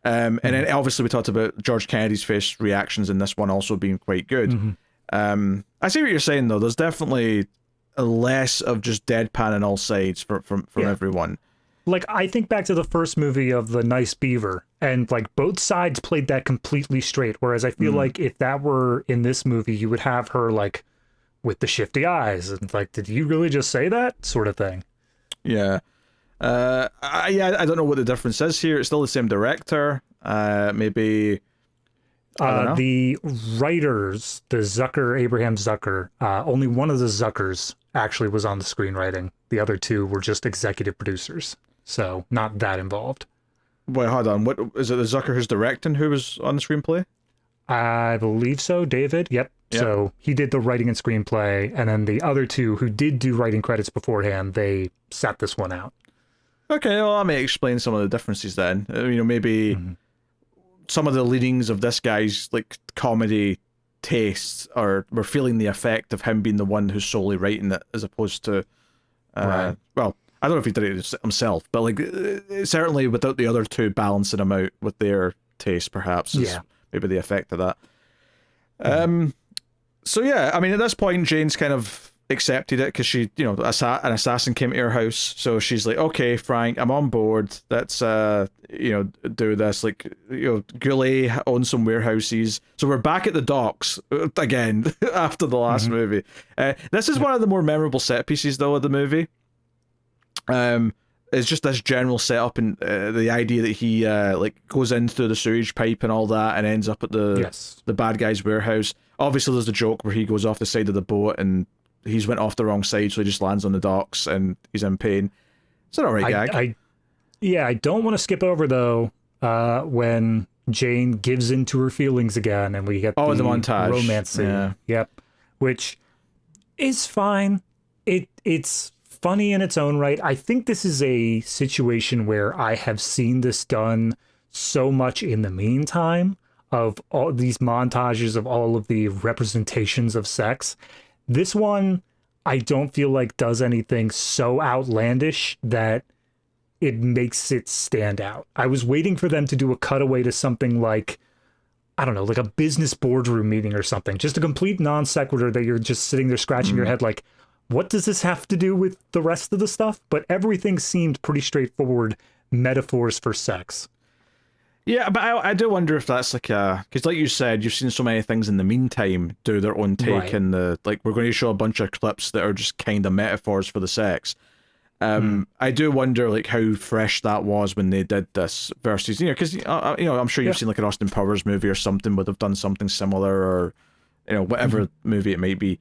And then obviously we talked about George Kennedy's face reactions in this one also being quite good. I see what you're saying, though. There's definitely less of just deadpan on all sides from everyone. Like, I think back to the first movie of The Nice Beaver, and like both sides played that completely straight, whereas I feel like if that were in this movie, you would have her like with the shifty eyes and like, did you really just say that, sort of thing. I don't know what the difference is here. It's still the same director. Maybe I don't know. The writers, the Zucker, Abraham Zucker, only one of the Zuckers actually was on the screenwriting. The other two were just executive producers, so not that involved. Wait, hold on. What is it? The Zucker who's directing who was on the screenplay? I believe so, David. Yep. So he did the writing and screenplay, and then the other two who did do writing credits beforehand, they sat this one out. Okay, well, that may explain some of the differences then. Maybe some of the leadings of this guy's like comedy tastes we're feeling the effect of him being the one who's solely writing it, as opposed to well, I don't know if he did it himself, but like certainly without the other two balancing him out with their taste, perhaps is maybe the effect of that. So yeah, I mean, at this point Jane's kind of accepted it because she, an assassin came to her house, so she's like, okay, Frank, I'm on board, let's do this. Like, Goulet owns some warehouses, so we're back at the docks again after the last movie. This is one of the more memorable set pieces though of the movie. It's just this general setup and the idea that he goes in through the sewage pipe and all that and ends up at the bad guy's warehouse. Obviously there's the joke where he goes off the side of the boat and he's went off the wrong side, so he just lands on the docks and he's in pain. It's an alright gag. I don't want to skip over though when Jane gives into her feelings again and we get the montage romance scene. Yeah. Yep. Which is fine. It's funny in its own right. I think this is a situation where I have seen this done so much in the meantime, of all these montages of all of the representations of sex. This one, I don't feel like does anything so outlandish that it makes it stand out. I was waiting for them to do a cutaway to something like, I don't know, like a business boardroom meeting or something. Just a complete non sequitur that you're just sitting there scratching your head like, what does this have to do with the rest of the stuff? But everything seemed pretty straightforward metaphors for sex. Yeah, but I do wonder if that's like because like you said, you've seen so many things in the meantime do their own take Right. in the like we're going to show a bunch of clips that are just kind of metaphors for the sex. I do wonder like how fresh that was when they did this versus because I'm sure you've Yeah. seen like an Austin Powers movie or something would have done something similar or whatever movie it might be.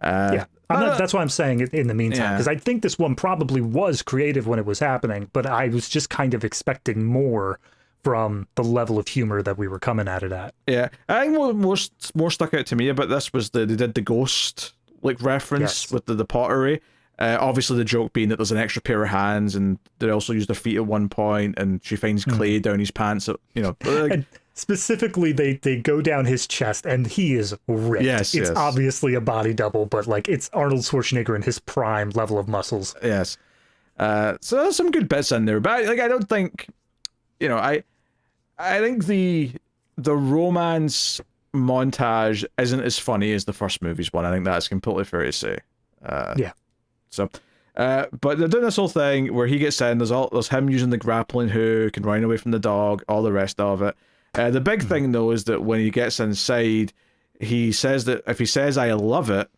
Yeah. That's why I'm saying it in the meantime, Yeah. because I think this one probably was creative when it was happening, but I was just kind of expecting more from the level of humor that we were coming at it at. Yeah, I think what more stuck out to me about this was they did the ghost like reference Yes. with the pottery. Obviously, the joke being that there's an extra pair of hands, and they also use their feet at one point, and she finds clay down his pants. Like, And specifically, they go down his chest, and he is ripped. Yes, it's yes. obviously a body double, but like it's Arnold Schwarzenegger in his prime level of muscles. yes. So there's some good bits in there, but I don't think, I think the romance montage isn't as funny as the first movie's one. I think that's completely fair to say. Yeah. So, but they're doing this whole thing where he gets in. There's him using the grappling hook and running away from the dog, all the rest of it. The big thing though is that when he gets inside, he says that if he says "I love it,"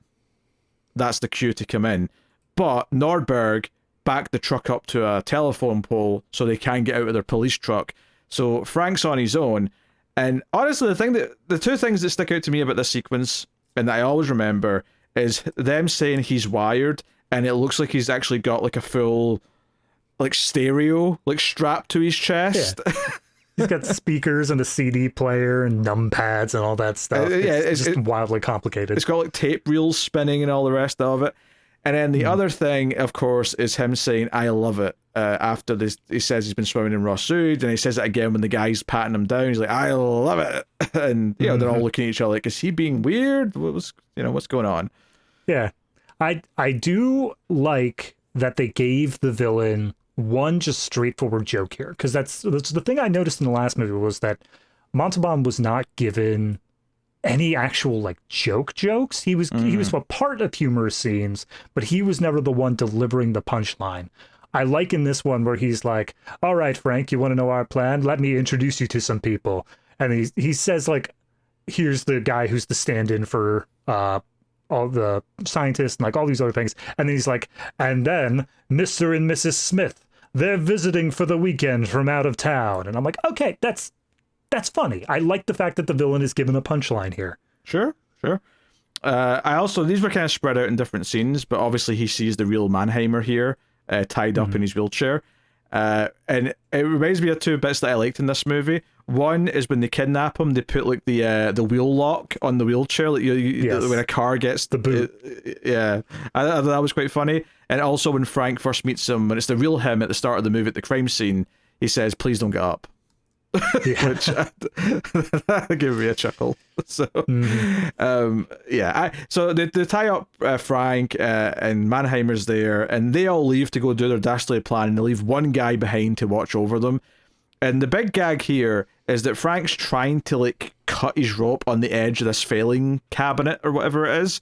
that's the cue to come in. But Nordberg backed the truck up to a telephone pole so they can get out of their police truck. So Frank's on his own. And honestly, the two things that stick out to me about this sequence, and that I always remember, is them saying he's wired, and it looks like he's actually got like a full like stereo like strapped to his chest. Yeah. He's got speakers and a CD player and numpads and all that stuff. It's just wildly complicated. It's got like tape reels spinning and all the rest of it. And then the other thing, of course, is him saying "I love it" after this. He says he's been swimming in raw sewage, and he says it again when the guy's patting him down. He's like, "I love it," and they're all looking at each other like, "Is he being weird? What's going on?" Yeah. I do like that they gave the villain one just straightforward joke here, because that's the thing I noticed in the last movie was that Montalban was not given any actual like jokes. He was a part of humorous scenes, but he was never the one delivering the punchline. I like in this one where he's like, "All right, Frank, you want to know our plan? Let me introduce you to some people." And he says like, "Here's the guy who's the stand-in for all the scientists and like all these other things." And then he's like, "And then Mr. and Mrs. Smith, they're visiting for the weekend from out of town." And I'm like, okay, that's funny. I like the fact that the villain is given a punchline here. Sure. These were kind of spread out in different scenes, but obviously he sees the real Mannheimer here, tied up in his wheelchair. And it reminds me of two bits that I liked in this movie. One is when they kidnap him, they put like the wheel lock on the wheelchair, like Yes. when a car gets The boot. Yeah, I thought that was quite funny. And also when Frank first meets him, when it's the real him at the start of the movie at the crime scene, he says, "Please don't get up." Yeah. Which that gave me a chuckle. So, so they tie up Frank and Mannheimer's there, and they all leave to go do their dastardly plan, and they leave one guy behind to watch over them. And the big gag here is that Frank's trying to like cut his rope on the edge of this filing cabinet or whatever it is.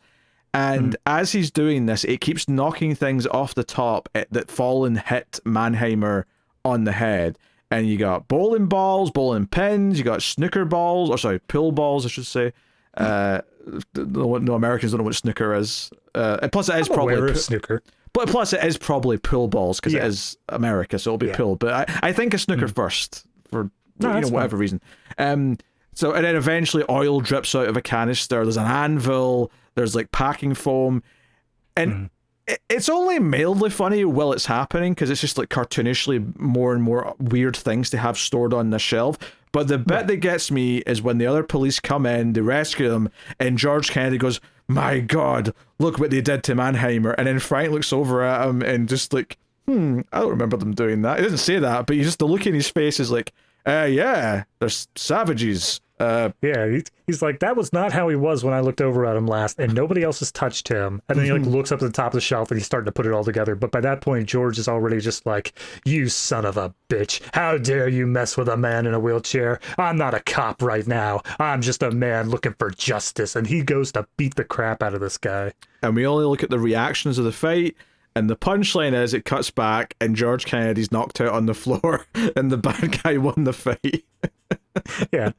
And as he's doing this, it keeps knocking things off the top that fall and hit Mannheimer on the head. And you got bowling balls, bowling pins, you got snooker balls, or sorry, pool balls, I should say. No Americans don't know what snooker is. And plus, it is I'm probably aware of snooker. But plus, it is probably pool balls because Yeah. it is America, so it'll be pool. But I think a snooker first for whatever reason. So and then eventually oil drips out of a canister. There's an anvil. There's like packing foam, and it's only mildly funny while it's happening because it's just like cartoonishly more and more weird things to have stored on the shelf. But the bit that gets me is when the other police come in, they rescue them, and George Kennedy goes, "My God, look what they did to Mannheimer." And then Frank looks over at him and just like, I don't remember them doing that. He doesn't say that, but the look in his face is like, yeah, they're savages. Yeah, he's like, "That was not how he was when I looked over at him last, and nobody else has touched him." And then he like looks up at the top of the shelf and he's starting to put it all together. But by that point, George is already just like, "You son of a bitch. How dare you mess with a man in a wheelchair? I'm not a cop right now. I'm just a man looking for justice." And he goes to beat the crap out of this guy. And we only look at the reactions of the fight. And the punchline is it cuts back and George Kennedy's knocked out on the floor and the bad guy won the fight. Yeah.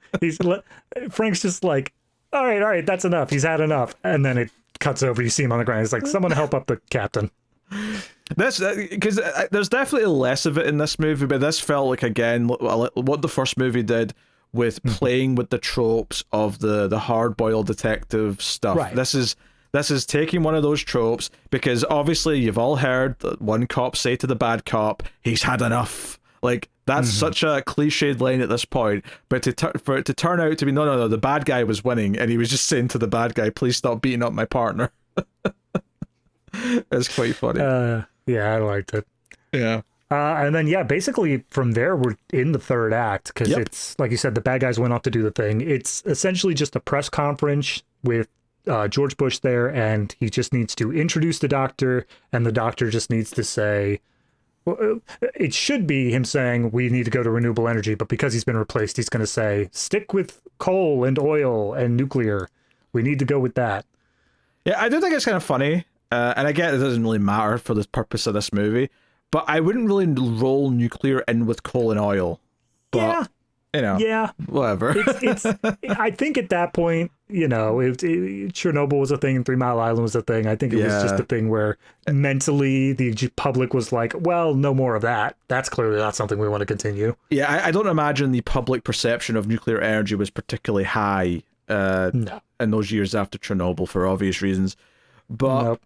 Frank's just like, all right, that's enough. He's had enough. And then it cuts over. You see him on the ground. He's like, someone help up the captain. That's because there's definitely less of it in this movie, but this felt like, again, what the first movie did with playing with the tropes of the hard-boiled detective stuff. Right. This is taking one of those tropes, because obviously you've all heard that one cop say to the bad cop, he's had enough. Like, that's such a cliched line at this point, but for it to turn out to be, no, the bad guy was winning, and he was just saying to the bad guy, please stop beating up my partner. It's quite funny. Yeah, I liked it. Yeah. And then, basically from there, we're in the third act, because it's, like you said, the bad guys went off to do the thing. It's essentially just a press conference with George Bush there, and he just needs to introduce the doctor, and the doctor just needs to say, well, it should be him saying we need to go to renewable energy, but because he's been replaced, he's going to say stick with coal and oil and nuclear. We need to go with that. Yeah, I do think it's kind of funny, and I get it doesn't really matter for the purpose of this movie, but I wouldn't really roll nuclear in with coal and oil. But, whatever. It's I think at that point, Chernobyl was a thing and 3 Mile Island was a thing. I think it was just a thing where mentally the public was like, well, no more of that. That's clearly not something we want to continue. Yeah, I don't imagine the public perception of nuclear energy was particularly high in those years after Chernobyl for obvious reasons. But,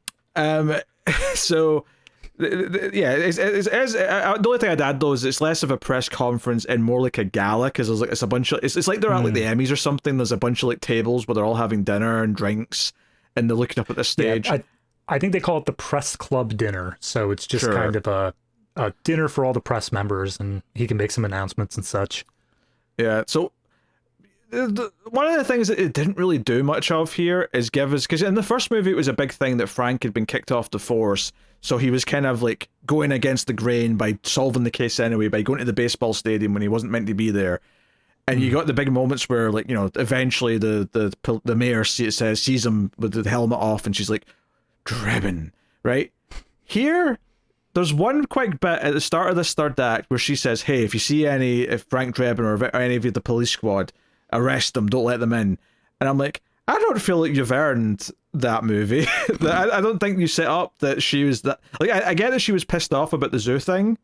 so... the only thing I'd add though is it's less of a press conference and more like a gala, because it's a bunch of it's like they're at like the Emmys or something. There's a bunch of like tables where they're all having dinner and drinks and they're looking up at the stage. Yeah, I think they call it the press club dinner, so it's just kind of a dinner for all the press members, and he can make some announcements and such. Yeah, so one of the things that it didn't really do much of here is give us, because in the first movie it was a big thing that Frank had been kicked off the force, so he was kind of like going against the grain by solving the case anyway, by going to the baseball stadium when he wasn't meant to be there. And you got the big moments where, like, eventually the mayor sees him with the helmet off, and she's like, Drebin, right? Here, there's one quick bit at the start of this third act where she says, hey, if you see if Frank Drebin or any of the police squad, arrest them, don't let them in. And I'm like, I don't feel like you've earned that movie. I don't think you set up that she was that. Like, I get that she was pissed off about the zoo thing,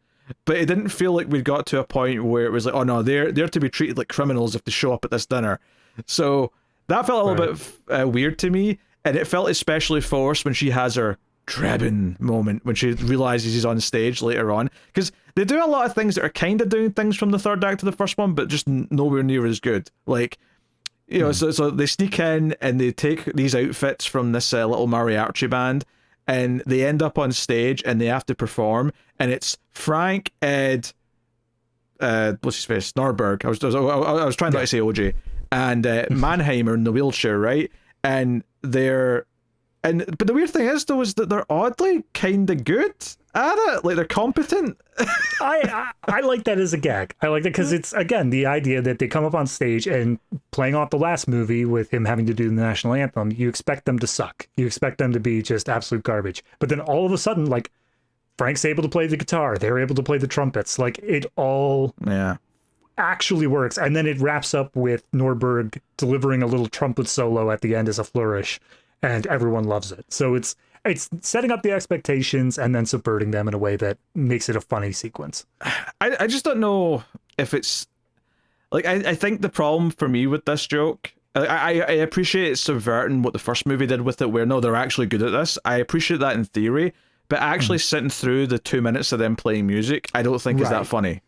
but it didn't feel like we'd got to a point where it was like, oh no, they're to be treated like criminals if they show up at this dinner. So that felt a little bit weird to me, and it felt especially forced when she has her Drebin moment, when she realizes he's on stage later on, because they do a lot of things that are kind of doing things from the third act to the first one, but just nowhere near as good. Like, so they sneak in and they take these outfits from this little mariachi band, and they end up on stage and they have to perform, and it's Frank, Ed, what's his face, Norberg. I was trying not to say OJ, and Mannheimer in the wheelchair, right? And but the weird thing is though is that they're oddly kind of good at it, like they're competent. I like that as a gag. I like that because it's, again, the idea that they come up on stage and playing off the last movie with him having to do the national anthem, you expect them to suck. You expect them to be just absolute garbage. But then all of a sudden, like, Frank's able to play the guitar, they're able to play the trumpets, like it all actually works. And then it wraps up with Norberg delivering a little trumpet solo at the end as a flourish, and everyone loves it. So it's setting up the expectations and then subverting them in a way that makes it a funny sequence. I just don't know if it's like, I think the problem for me with this joke, I appreciate it subverting what the first movie did with it, where no, they're actually good at this. I appreciate that in theory, but actually sitting through the 2 minutes of them playing music, I don't think is that funny.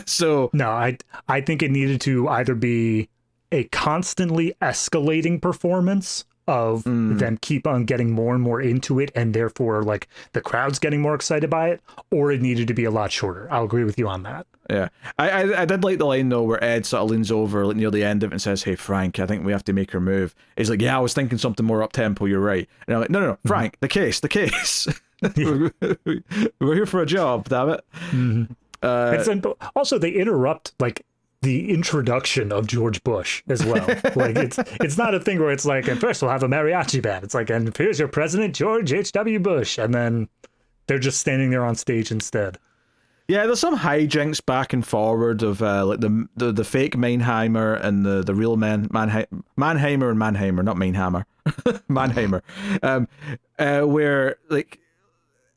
So no, I think it needed to either be a constantly escalating performance of them keep on getting more and more into it, and therefore like the crowd's getting more excited by it, or it needed to be a lot shorter. I'll agree with you on that. Yeah, I did like the line though where Ed sort of leans over like, near the end of it and says, "Hey Frank, I think we have to make her move." He's like, "Yeah, I was thinking something more up tempo. You're right." And I'm like, "No, Frank, the case." We're here for a job, damn it. And also they interrupt like the introduction of George Bush as well. Like it's not a thing where it's like, and first we'll have a mariachi band. It's like, and here's your president, George H.W. Bush, and then They're just standing there on stage instead. Yeah, there's some hijinks back and forward of like the fake Mannheimer and the real Mannheimer and Mannheimer, not Mainhammer, Mannheimer, where like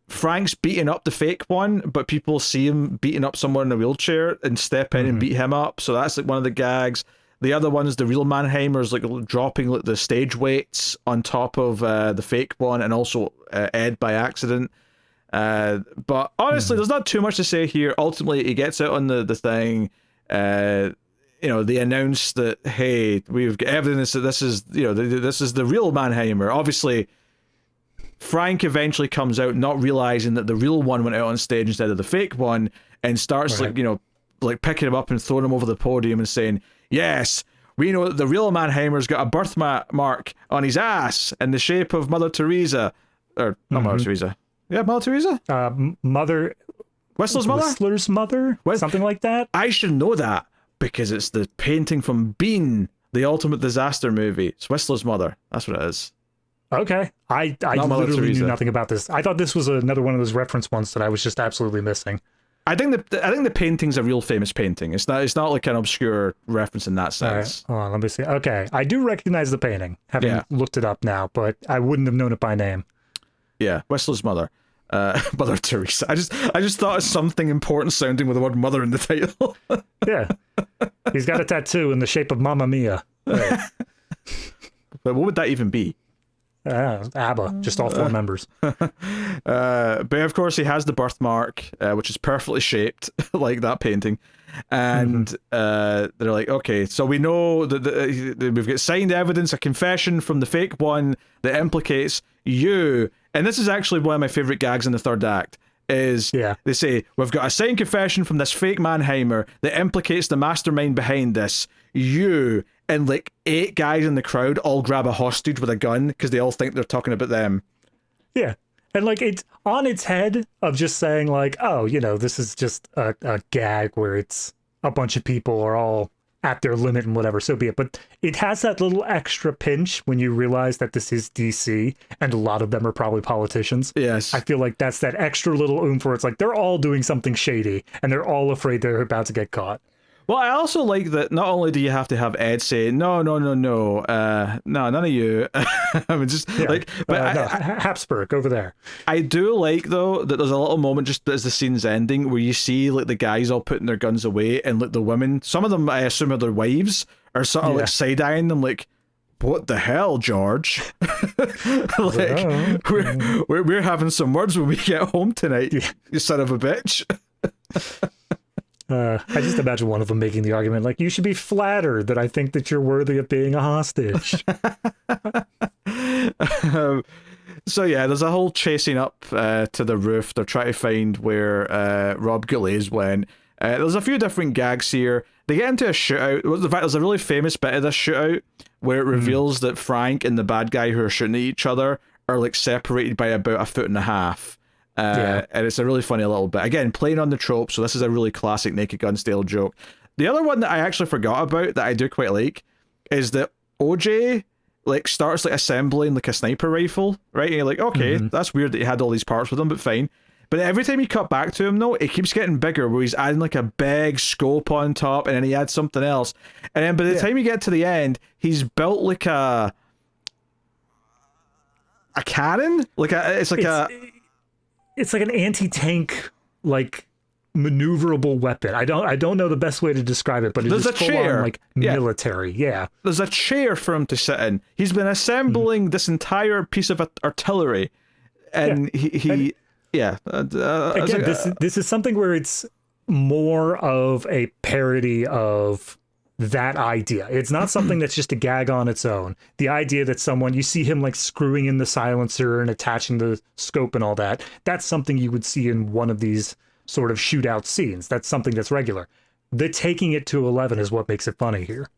Frank's beating up the fake one, but people see him beating up someone in a wheelchair and step in and beat him up. So that's like one of the gags. The other one is the real Mannheimer's like dropping like the stage weights on top of the fake one, and also Ed by accident. But honestly, there's not too much to say here. Ultimately, he gets out on the thing. They announce that, hey, we've got evidence that this is, this is the real Mannheimer. Obviously, Frank eventually comes out, not realizing that the real one went out on stage instead of the fake one, and starts like picking him up and throwing him over the podium and saying, "Yes, we know that the real Mannheimer's got a birthmark on his ass in the shape of Mother Teresa, or not Mother Teresa." Yeah, Mother Teresa? Mother... Whistler's mother? Whistler's mother? Something like that? I should know that, because it's the painting from Bean, the ultimate disaster movie. It's Whistler's mother. That's what it is. Okay. I literally knew nothing about this. I thought this was another one of those reference ones that I was just absolutely missing. I think the painting's a real famous painting. It's not like an obscure reference in that sense. All right. Hold on, let me see. Okay. I do recognize the painting, having looked it up now, but I wouldn't have known it by name. Yeah, Whistler's mother. Mother Teresa. I just thought of something important sounding with the word mother in the title. Yeah. He's got a tattoo in the shape of Mamma Mia. Right. But what would that even be? ABBA, just all four members. But of course he has the birthmark, which is perfectly shaped like that painting. And they're like, okay, so we know that we've got signed evidence, a confession from the fake one that implicates you. And this is actually one of my favorite gags in the third act. They say, we've got a signed confession from this fake Mannheimer that implicates the mastermind behind this. You, and like 8 guys in the crowd all grab a hostage with a gun because they all think they're talking about them. Yeah. And like it's on its head of just saying like, oh, this is just a gag where it's a bunch of people are all at their limit and whatever, so be it. But it has that little extra pinch when you realize that this is DC and a lot of them are probably politicians. Yes. I feel like that's that extra little oomph where it's like they're all doing something shady and they're all afraid they're about to get caught. Well, I also like that not only do you have to have Ed say, no, no, none of you. I mean, Habsburg over there. I do like, though, that there's a little moment just as the scene's ending where you see like the guys all putting their guns away and like the women, some of them I assume are their wives, are sort of like side-eyeing them like, what the hell, George? Like, we're having some words when we get home tonight, you son of a bitch. I just imagine one of them making the argument like, you should be flattered that I think that you're worthy of being a hostage. So yeah, there's a whole chasing up to the roof. They're trying to find where Rob Goulet's went. There's a few different gags here. They get into a shootout. In fact, there's a really famous bit of this shootout where it reveals that Frank and the bad guy who are shooting at each other are like separated by about 1.5 feet. And it's a really funny little bit. Again, playing on the trope, so this is a really classic Naked Gun style joke. The other one that I actually forgot about that I do quite like is that OJ like starts like assembling like a sniper rifle, right? And you're like, okay, that's weird that he had all these parts with him, but fine. But every time you cut back to him, though, it keeps getting bigger, where he's adding like a big scope on top, and then he adds something else. And then by the time you get to the end, he's built like a cannon? It's like an anti-tank, like maneuverable weapon. I don't know the best way to describe it, but it's a chair, on, like military. Yeah, there's a chair for him to sit in. He's been assembling this entire piece of artillery, and he again, this is something where it's more of a parody of that idea. It's not something that's just a gag on its own. The idea that you see him like screwing in the silencer and attaching the scope and all that, that's something you would see in one of these sort of shootout scenes. That's something that's regular. The taking it to 11 is what makes it funny here.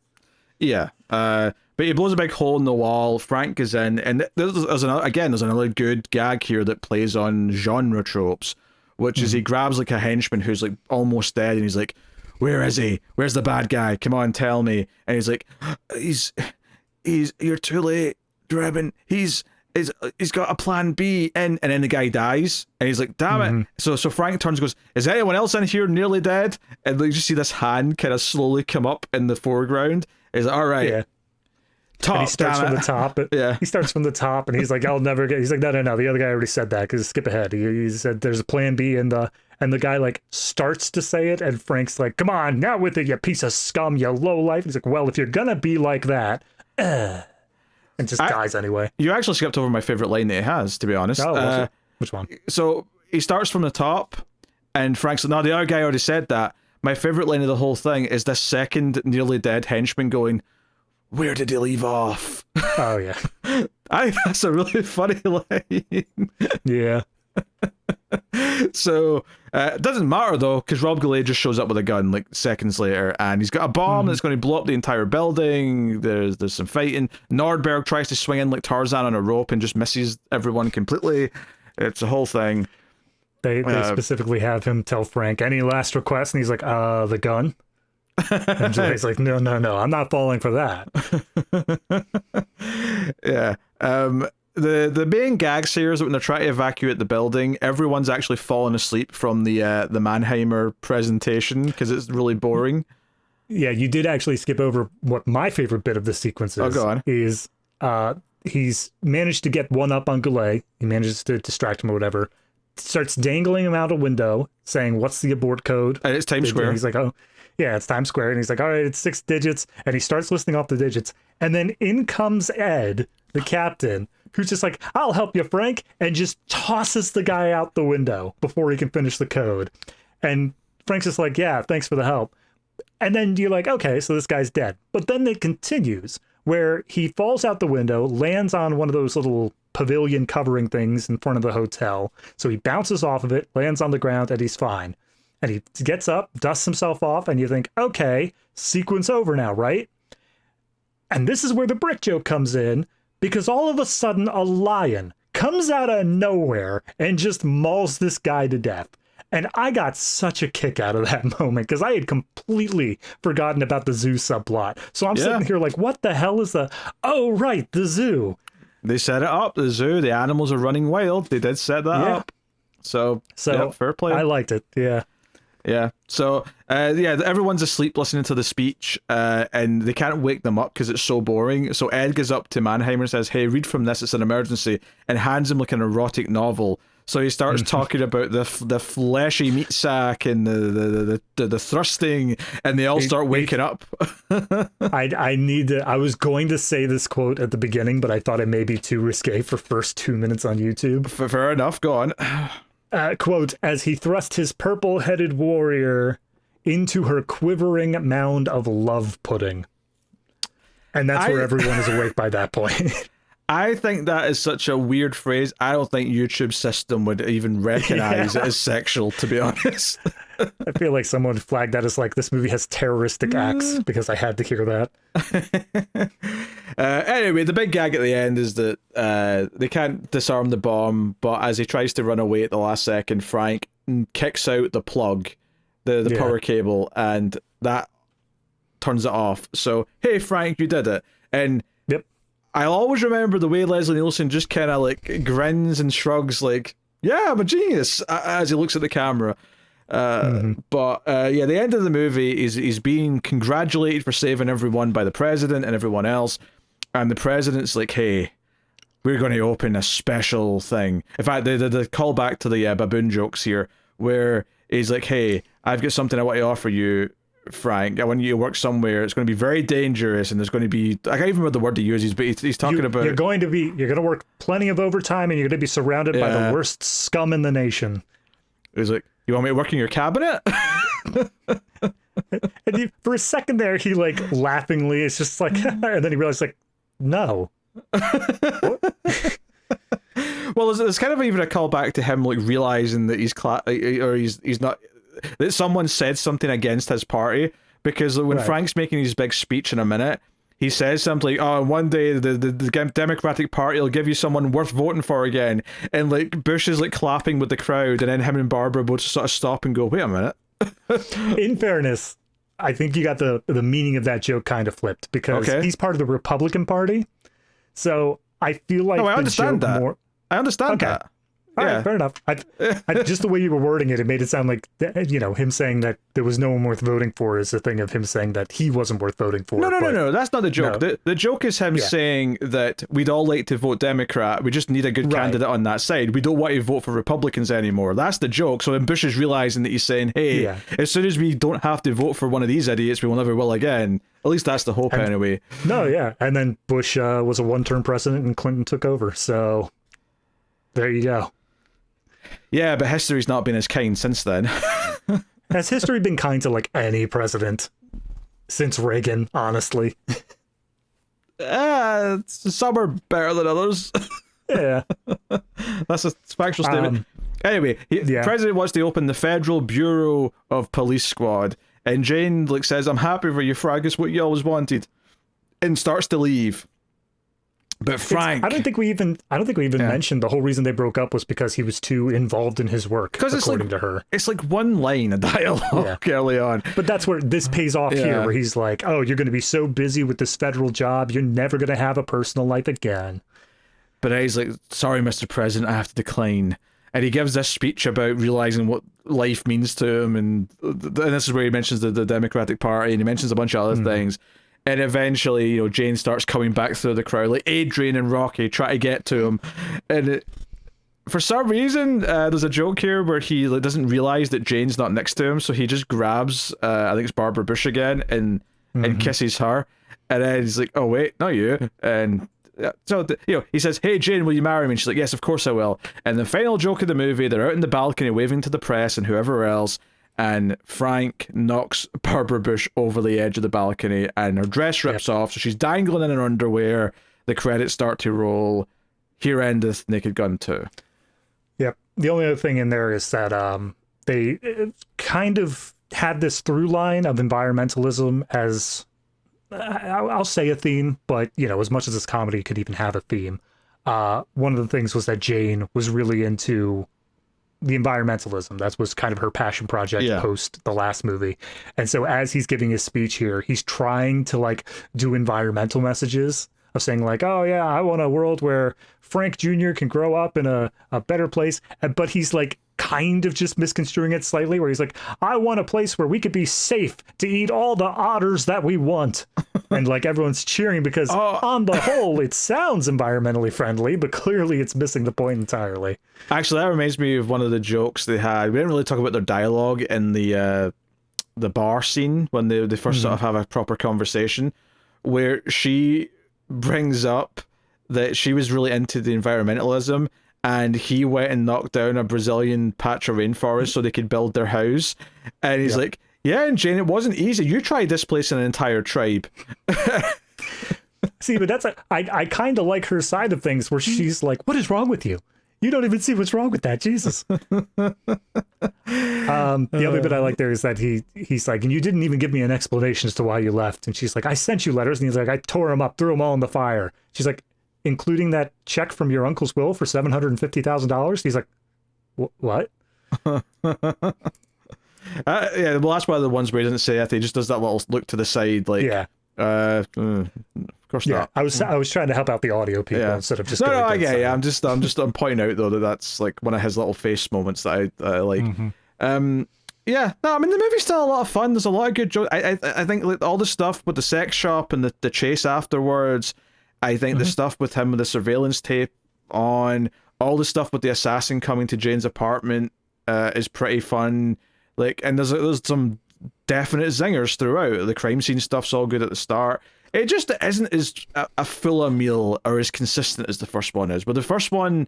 Yeah. But he blows a big hole in the wall. Frank is in, and there's another good gag here that plays on genre tropes, which is he grabs like a henchman who's like almost dead, and he's like, where is he? Where's the bad guy? Come on, tell me. And he's like, you're too late, Drebin. He's he's got a plan B in, and then the guy dies, and he's like, damn it. So Frank turns and goes, is anyone else in here nearly dead? And you just see this hand kind of slowly come up in the foreground. He's like, all right. Yeah. Top, and he starts from the top. Yeah. He starts from the top, and he's like, I'll never get. He's like, no. The other guy already said that, because skip ahead. He said there's a plan B, and the guy like starts to say it, and Frank's like, come on, now with it, you piece of scum, you low life. He's like, well, if you're gonna be like that, and just dies anyway. You actually skipped over my favorite line that he has, to be honest. Oh, which one? So he starts from the top, and Frank's like, no, the other guy already said that. My favorite line of the whole thing is this second nearly dead henchman going, where did he leave off? Oh, yeah. I think that's a really funny line. Yeah. So it doesn't matter though, because Rob Goulet just shows up with a gun like seconds later, and he's got a bomb that's going to blow up the entire building. There's some fighting. Nordberg tries to swing in like Tarzan on a rope and just misses everyone completely. It's a whole thing. They specifically have him tell Frank, any last requests? And he's like, the gun? And Goulet's like, no, I'm not falling for that. Yeah. The main gags here is that when they're trying to evacuate the building, everyone's actually fallen asleep from the Mannheimer presentation because it's really boring. Yeah, you did actually skip over what my favorite bit of the sequence is. Oh, go on. Is he's managed to get one up on Goulet. He manages to distract him or whatever. Starts dangling him out a window, saying, "What's the abort code?" And it's Times Square. And he's like, "Oh, yeah, it's Times Square." And he's like, "All right, it's 6 digits." And he starts listing off the digits. And then in comes Ed, the captain, who's just like, "I'll help you, Frank," and just tosses the guy out the window before he can finish the code. And Frank's just like, "Yeah, thanks for the help." And then you're like, okay, so this guy's dead. But then it continues where he falls out the window, lands on one of those little pavilion covering things in front of the hotel. So he bounces off of it, lands on the ground, and he's fine. And he gets up, dusts himself off, and you think, okay, sequence over now, right? And this is where the brick joke comes in, because all of a sudden a lion comes out of nowhere and just mauls this guy to death. And I got such a kick out of that moment because I had completely forgotten about the zoo subplot. So I'm sitting here like, what the hell is oh, right, the zoo. They set it up, the zoo, the animals are running wild. They did set that up. So fair play. I liked it, yeah. Yeah. So, everyone's asleep listening to the speech, and they can't wake them up because it's so boring. So Ed goes up to Mannheimer and says, "Hey, read from this, it's an emergency," and hands him like an erotic novel. So he starts talking about the fleshy meat sack and the thrusting, and they all start waking up. I was going to say this quote at the beginning, but I thought it may be too risque for first 2 minutes on YouTube. Fair enough, go on. Quote, as he thrust his purple-headed warrior into her quivering mound of love pudding. And that's where everyone is awake by that point. I think that is such a weird phrase. I don't think YouTube's system would even recognize it as sexual, to be honest. I feel like someone flagged that as like, this movie has terroristic acts, because I had to hear that. Anyway, the big gag at the end is that they can't disarm the bomb, but as he tries to run away at the last second, Frank kicks out the plug, the power cable, and that turns it off. So, hey, Frank, you did it. And I'll always remember the way Leslie Nielsen just kind of like grins and shrugs like, yeah, I'm a genius, as he looks at the camera. But the end of the movie is he's being congratulated for saving everyone by the president and everyone else. And the president's like, hey, we're going to open a special thing. In fact, the call back to the baboon jokes here, where he's like, hey, I've got something I want to offer you, Frank. I want you to work somewhere. It's going to be very dangerous, and there's going to be, I can't even remember the word he uses, but he's talking about you're going to work plenty of overtime, and you're going to be surrounded by the worst scum in the nation. He's like, you want me to work in your cabinet? And for a second there, he like laughingly is just like, and then he realized like, no. Well, there's kind of even a callback to him like realizing that he's not, that someone said something against his party, because when Frank's making his big speech in a minute, he says something like, oh, one day the Democratic Party will give you someone worth voting for again, and like Bush is like clapping with the crowd, and then him and Barbara both sort of stop and go, wait a minute. In fairness, I think you got the meaning of that joke kind of flipped, because he's part of the Republican Party. So I feel like No, I the understand joke that. more. I understand Okay. that. All Yeah. right, fair enough. Just the way you were wording it, it made it sound like, him saying that there was no one worth voting for is a thing of him saying that he wasn't worth voting for. No. That's not the joke. No. The joke is him saying that we'd all like to vote Democrat. We just need a good candidate on that side. We don't want to vote for Republicans anymore. That's the joke. So then Bush is realizing that he's saying, hey, as soon as we don't have to vote for one of these idiots, we will never will again. At least that's the hope anyway. No, yeah. And then Bush was a one-term president and Clinton took over. So there you go. Yeah, but history's not been as kind since then. Has history been kind to like any president since Reagan, honestly? Some are better than others. Yeah. That's a factual statement. Anyway, the president wants to open the Federal Bureau of Police Squad, and Jane says, I'm happy for you, Frank, it's what you always wanted, and starts to leave. But Frank, I don't think we even mentioned the whole reason they broke up was because he was too involved in his work, according to her. It's like one line of dialogue early on. But that's where this pays off here, where he's like, oh, you're going to be so busy with this federal job, you're never going to have a personal life again. But he's like, sorry, Mr. President, I have to decline. And he gives this speech about realizing what life means to him, and this is where he mentions the Democratic Party, and he mentions a bunch of other things. And eventually, Jane starts coming back through the crowd, like Adrian and Rocky try to get to him. And for some reason, there's a joke here where he doesn't realize that Jane's not next to him, so he just grabs, I think it's Barbara Bush again, and kisses her. And then he's like, oh, wait, not you. And so, he says, hey, Jane, will you marry me? And she's like, yes, of course I will. And the final joke of the movie, they're out in the balcony waving to the press and whoever else, and Frank knocks Barbara Bush over the edge of the balcony, and her dress rips off, so she's dangling in her underwear. The credits start to roll. Here endeth Naked Gun 2. Yep. The only other thing in there is that they kind of had this through line of environmentalism as, I'll say a theme, but, as much as this comedy could even have a theme, one of the things was that Jane was really into the environmentalism. That was kind of her passion project post the last movie. And so as he's giving his speech here, he's trying to do environmental messages of saying oh yeah, I want a world where Frank Jr. can grow up in a better place. But he's kind of just misconstruing it slightly, where he's like, I want a place where we could be safe to eat all the otters that we want. And everyone's cheering because on the whole, it sounds environmentally friendly, but clearly it's missing the point entirely. Actually, that reminds me of one of the jokes they had. We didn't really talk about their dialogue in the bar scene when they first sort of have a proper conversation, where she brings up that she was really into the environmentalism, and he went and knocked down a Brazilian patch of rainforest so they could build their house. And he's like, yeah, and Jane, it wasn't easy. You tried displacing an entire tribe. See, but that's I kind of like her side of things, where she's like, what is wrong with you? You don't even see what's wrong with that, Jesus. The other bit I like there is that he's like, and you didn't even give me an explanation as to why you left. And she's like, I sent you letters. And he's like, I tore them up, threw them all in the fire. She's like, including that check from your uncle's will for $750,000. He's like, what? Yeah, well, that's one of the ones where he doesn't say it. He just does that little look to the side, of course not. I was trying to help out the audio people instead of just. No, I get it. I'm pointing out though that's one of his little face moments that I like. Yeah, no, I mean the movie's still a lot of fun. There's a lot of good jokes. I think all the stuff with the sex shop and the chase afterwards. I think the stuff with him with the surveillance tape on, all the stuff with the assassin coming to Jane's apartment is pretty fun. And there's some definite zingers throughout. The crime scene stuff's all good at the start. It just isn't as a fuller meal or as consistent as the first one is. But the first one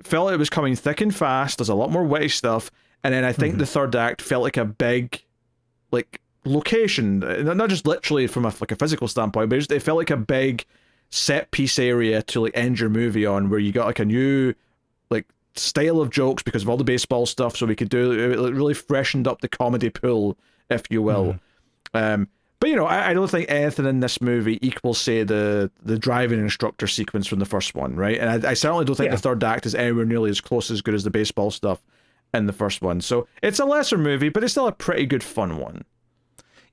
felt like it was coming thick and fast. There's a lot more witty stuff. And then I think the third act felt like a big, location. Not just literally from a physical standpoint, but it felt like a big set piece area to end your movie on, where you got a new style of jokes because of all the baseball stuff, so we could do it really freshened up the comedy pool, if you will. But I don't think anything in this movie equals, say, the driving instructor sequence from the first one, right? And I certainly don't think the third act is anywhere nearly as close as good as the baseball stuff in the first one. So it's a lesser movie, but it's still a pretty good fun one.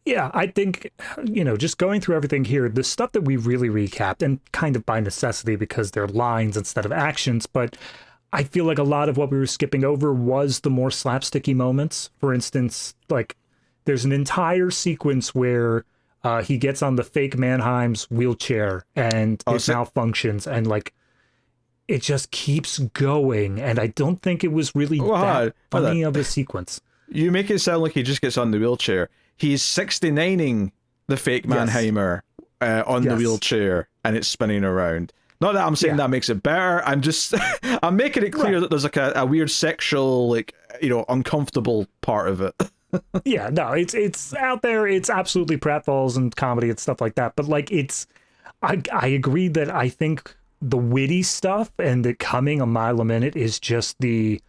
Yeah, I think, just going through everything here, the stuff that we really recapped, and kind of by necessity because they're lines instead of actions, but I feel like a lot of what we were skipping over was the more slapsticky moments. For instance, like there's an entire sequence where he gets on the fake Mannheim's wheelchair and it malfunctions, and like it just keeps going. And I don't think it was really that funny of a sequence. You make it sound like he just gets on the wheelchair. He's 69ing the fake Mannheimer on the wheelchair, and it's spinning around. Not that I'm saying that makes it better. I'm just I'm making it clear that there's like a weird sexual, like, uncomfortable part of it. Yeah, no, it's out there. It's absolutely pratfalls and comedy and stuff like that. But like, I agree that I think the witty stuff and the coming a mile a minute is just the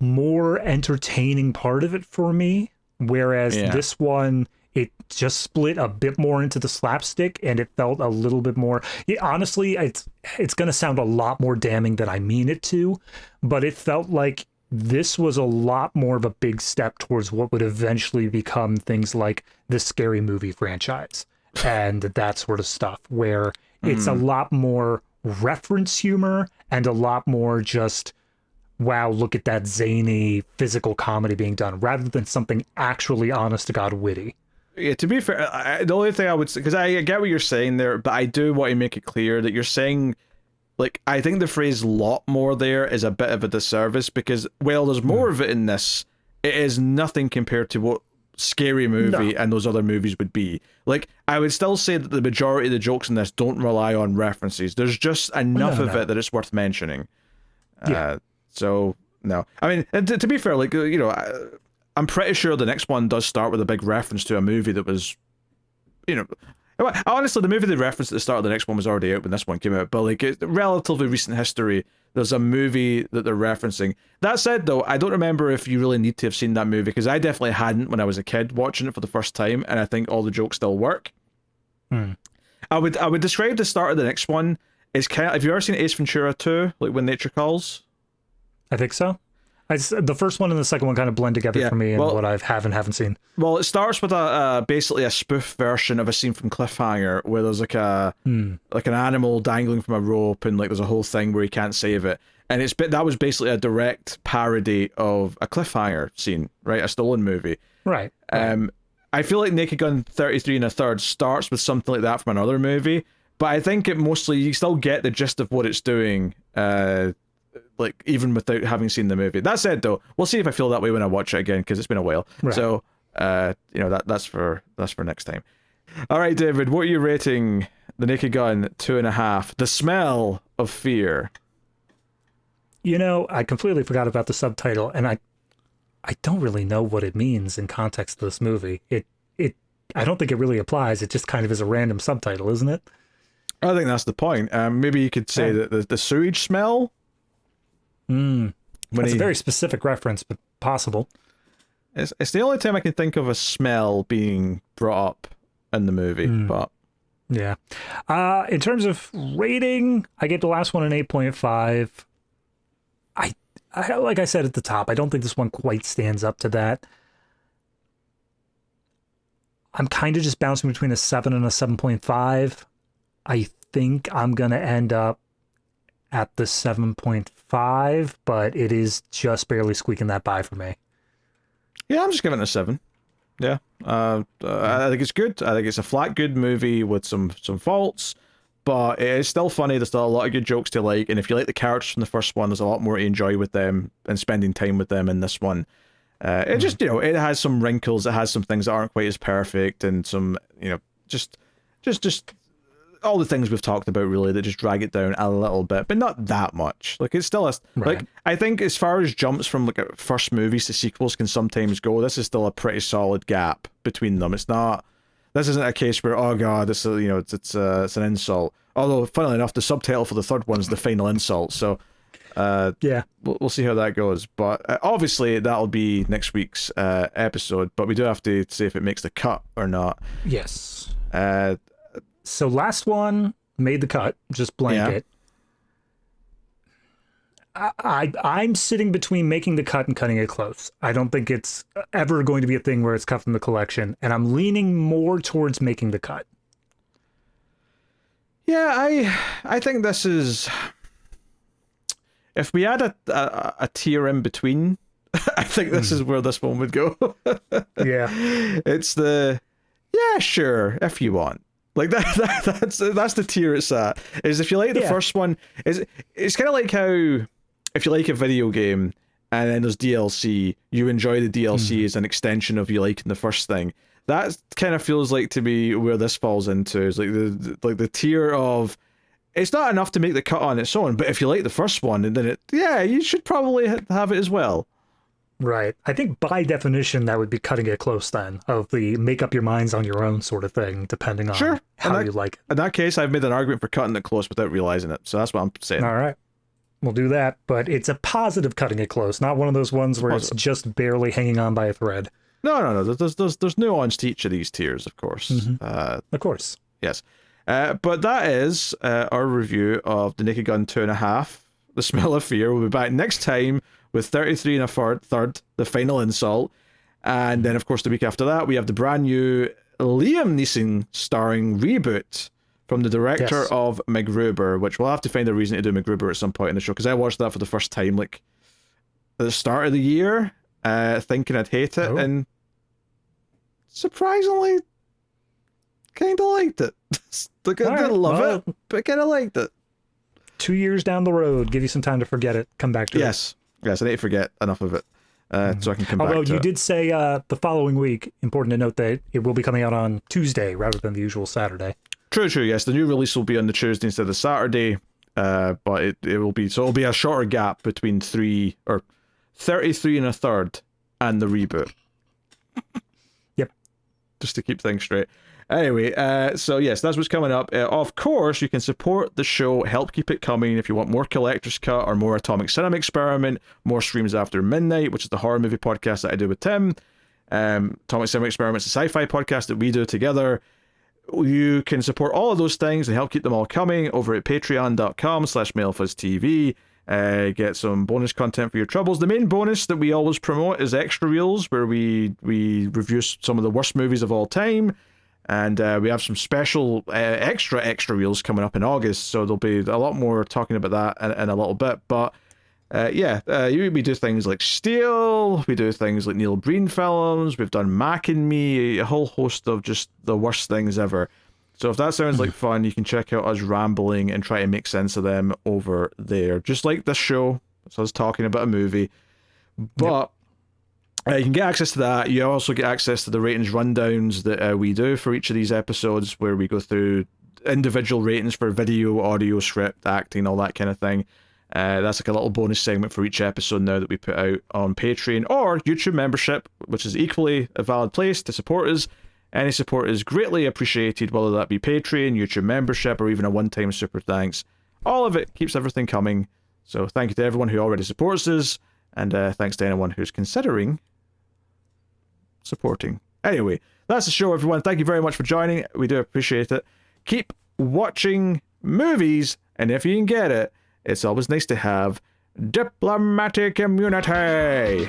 more entertaining part of it for me. Whereas this one, it just split a bit more into the slapstick, and it felt a little bit more. Yeah, honestly, it's going to sound a lot more damning than I mean it to, but it felt like this was a lot more of a big step towards what would eventually become things like the Scary Movie franchise and that sort of stuff, where it's a lot more reference humor and a lot more just, wow, look at that zany physical comedy being done, rather than something actually honest to God witty. Yeah, to be fair, the only thing I would say, because I get what you're saying there, but I do want to make it clear that you're saying, like, I think the phrase "lot more" there is a bit of a disservice, because while there's more of it in this, it is nothing compared to what Scary Movie and those other movies would be. Like, I would still say that the majority of the jokes in this don't rely on references. There's just enough of it that it's worth mentioning. So, no. I mean, and to be fair, like, I'm pretty sure the next one does start with a big reference to a movie that was, honestly, the movie they referenced at the start of the next one was already out when this one came out, but like, it's relatively recent history, there's a movie that they're referencing. That said, though, I don't remember if you really need to have seen that movie, because I definitely hadn't when I was a kid watching it for the first time, and I think all the jokes still work. I would describe the start of the next one as kind of, have you ever seen Ace Ventura 2, like When Nature Calls? I think so. The first one and the second one kind of blend together for me, and what I haven't seen. Well, it starts with basically a spoof version of a scene from Cliffhanger, where there's like like an animal dangling from a rope, and like there's a whole thing where he can't save it, and that was basically a direct parody of a Cliffhanger scene, right? A stolen movie, right? I feel like Naked Gun 33 1/3 starts with something like that from another movie, but I think it mostly, you still get the gist of what it's doing. Like, even without having seen the movie. That said, though, we'll see if I feel that way when I watch it again, because it's been a while. Right. So, that's for next time. All right, David, what are you rating The Naked Gun 2.5? The Smell of Fear. I completely forgot about the subtitle, and I don't really know what it means in context of this movie. I don't think it really applies. It just kind of is a random subtitle, isn't it? I think that's the point. Maybe you could say that the sewage smell. That's a very specific reference, but possible. It's the only time I can think of a smell being brought up in the movie, but yeah. In terms of rating, I gave the last one an 8.5. I like I said at the top, I don't think this one quite stands up to that. I'm kind of just bouncing between a 7 and a 7.5. I think I'm gonna end up at the 7.5, but it is just barely squeaking that by for me. Yeah, I'm just giving it a 7. Yeah. I think it's good. I think it's a flat good movie with some faults, but it is still funny. There's still a lot of good jokes to like, and if you like the characters from the first one, there's a lot more to enjoy with them and spending time with them in this one. It just, it has some wrinkles, it has some things that aren't quite as perfect, and some, just all the things we've talked about, really, that just drag it down a little bit, but not that much. Like, it's still like, I think as far as jumps from like first movies to sequels can sometimes go, this is still a pretty solid gap between them. This isn't a case where, oh god, this is, it's an insult. Although, funnily enough, the subtitle for the third one is the final insult. So, we'll see how that goes. But obviously, that'll be next week's episode. But we do have to see if it makes the cut or not. Yes. So last one made the cut, just blanket. I'm sitting between making the cut and cutting it close. I don't think it's ever going to be a thing where it's cut from the collection, and I'm leaning more towards making the cut. Yeah, I think this is... If we had a tier in between, I think this is where this one would go. Yeah. It's the... Yeah, sure, if you want. Like that's the tier it's at. Is if you like the first one, it's kind of like how if you like a video game and then there's DLC, you enjoy the DLC as an extension of you liking the first thing. That kind of feels like to me where this falls into. Is like the tier of it's not enough to make the cut on its own, but if you like the first one, and then you should probably have it as well. Right. I think by definition that would be cutting it close then, of the make up your minds on your own sort of thing, depending on how you like it. In that case, I've made an argument for cutting it close without realizing it, so that's what I'm saying. All right. We'll do that, but it's a positive cutting it close, not one of those ones where it's just barely hanging on by a thread. No. There's nuance to each of these tiers, of course. Of course. Yes. But that is our review of The Naked Gun 2.5, The Smell of Fear. We'll be back next time with 33 and a third, The Final Insult. And then, of course, the week after that, we have the brand new Liam Neeson starring reboot from the director of MacGruber, which we'll have to find a reason to do MacGruber at some point in the show, because I watched that for the first time, like, at the start of the year, thinking I'd hate it, and surprisingly, kind of liked it. Like, I didn't love it, but kind of liked it. 2 years down the road, give you some time to forget it, come back to it. Yes, I need to forget enough of it, so I can come back to it. Although you did say the following week, important to note that it will be coming out on Tuesday rather than the usual Saturday. True, yes. The new release will be on the Tuesday instead of Saturday, but it will be... So it'll be a shorter gap between 33 and a third and the reboot. Yep. Just to keep things straight. Anyway, so yes, that's what's coming up. Of course, you can support the show, help keep it coming if you want more Collector's Cut or more Atomic Cinema Experiment, more Streams After Midnight, which is the horror movie podcast that I do with Tim. Atomic Cinema Experiment's a sci-fi podcast that we do together. You can support all of those things and help keep them all coming over at patreon.com/MailFuzzTV. Get some bonus content for your troubles. The main bonus that we always promote is Extra Reels, where we review some of the worst movies of all time. And we have some special extra reels coming up in August, so there'll be a lot more talking about that in a little bit. But we do things like Steel, we do things like Neil Breen films, we've done Mac and Me, a whole host of just the worst things ever. So if that sounds like fun, you can check out us rambling and try to make sense of them over there. Just like this show, it's us talking about a movie. But... you can get access to that. You also get access to the ratings rundowns that we do for each of these episodes, where we go through individual ratings for video, audio, script, acting, all that kind of thing. That's like a little bonus segment for each episode now that we put out on Patreon or YouTube membership, which is equally a valid place to support us. Any support is greatly appreciated, whether that be Patreon, YouTube membership, or even a one-time super thanks. All of it keeps everything coming. So thank you to everyone who already supports us, and thanks to anyone who's considering supporting. Anyway, that's the show, everyone. Thank you very much for joining. We do appreciate it. Keep watching movies, and if you can get it, it's always nice to have diplomatic immunity.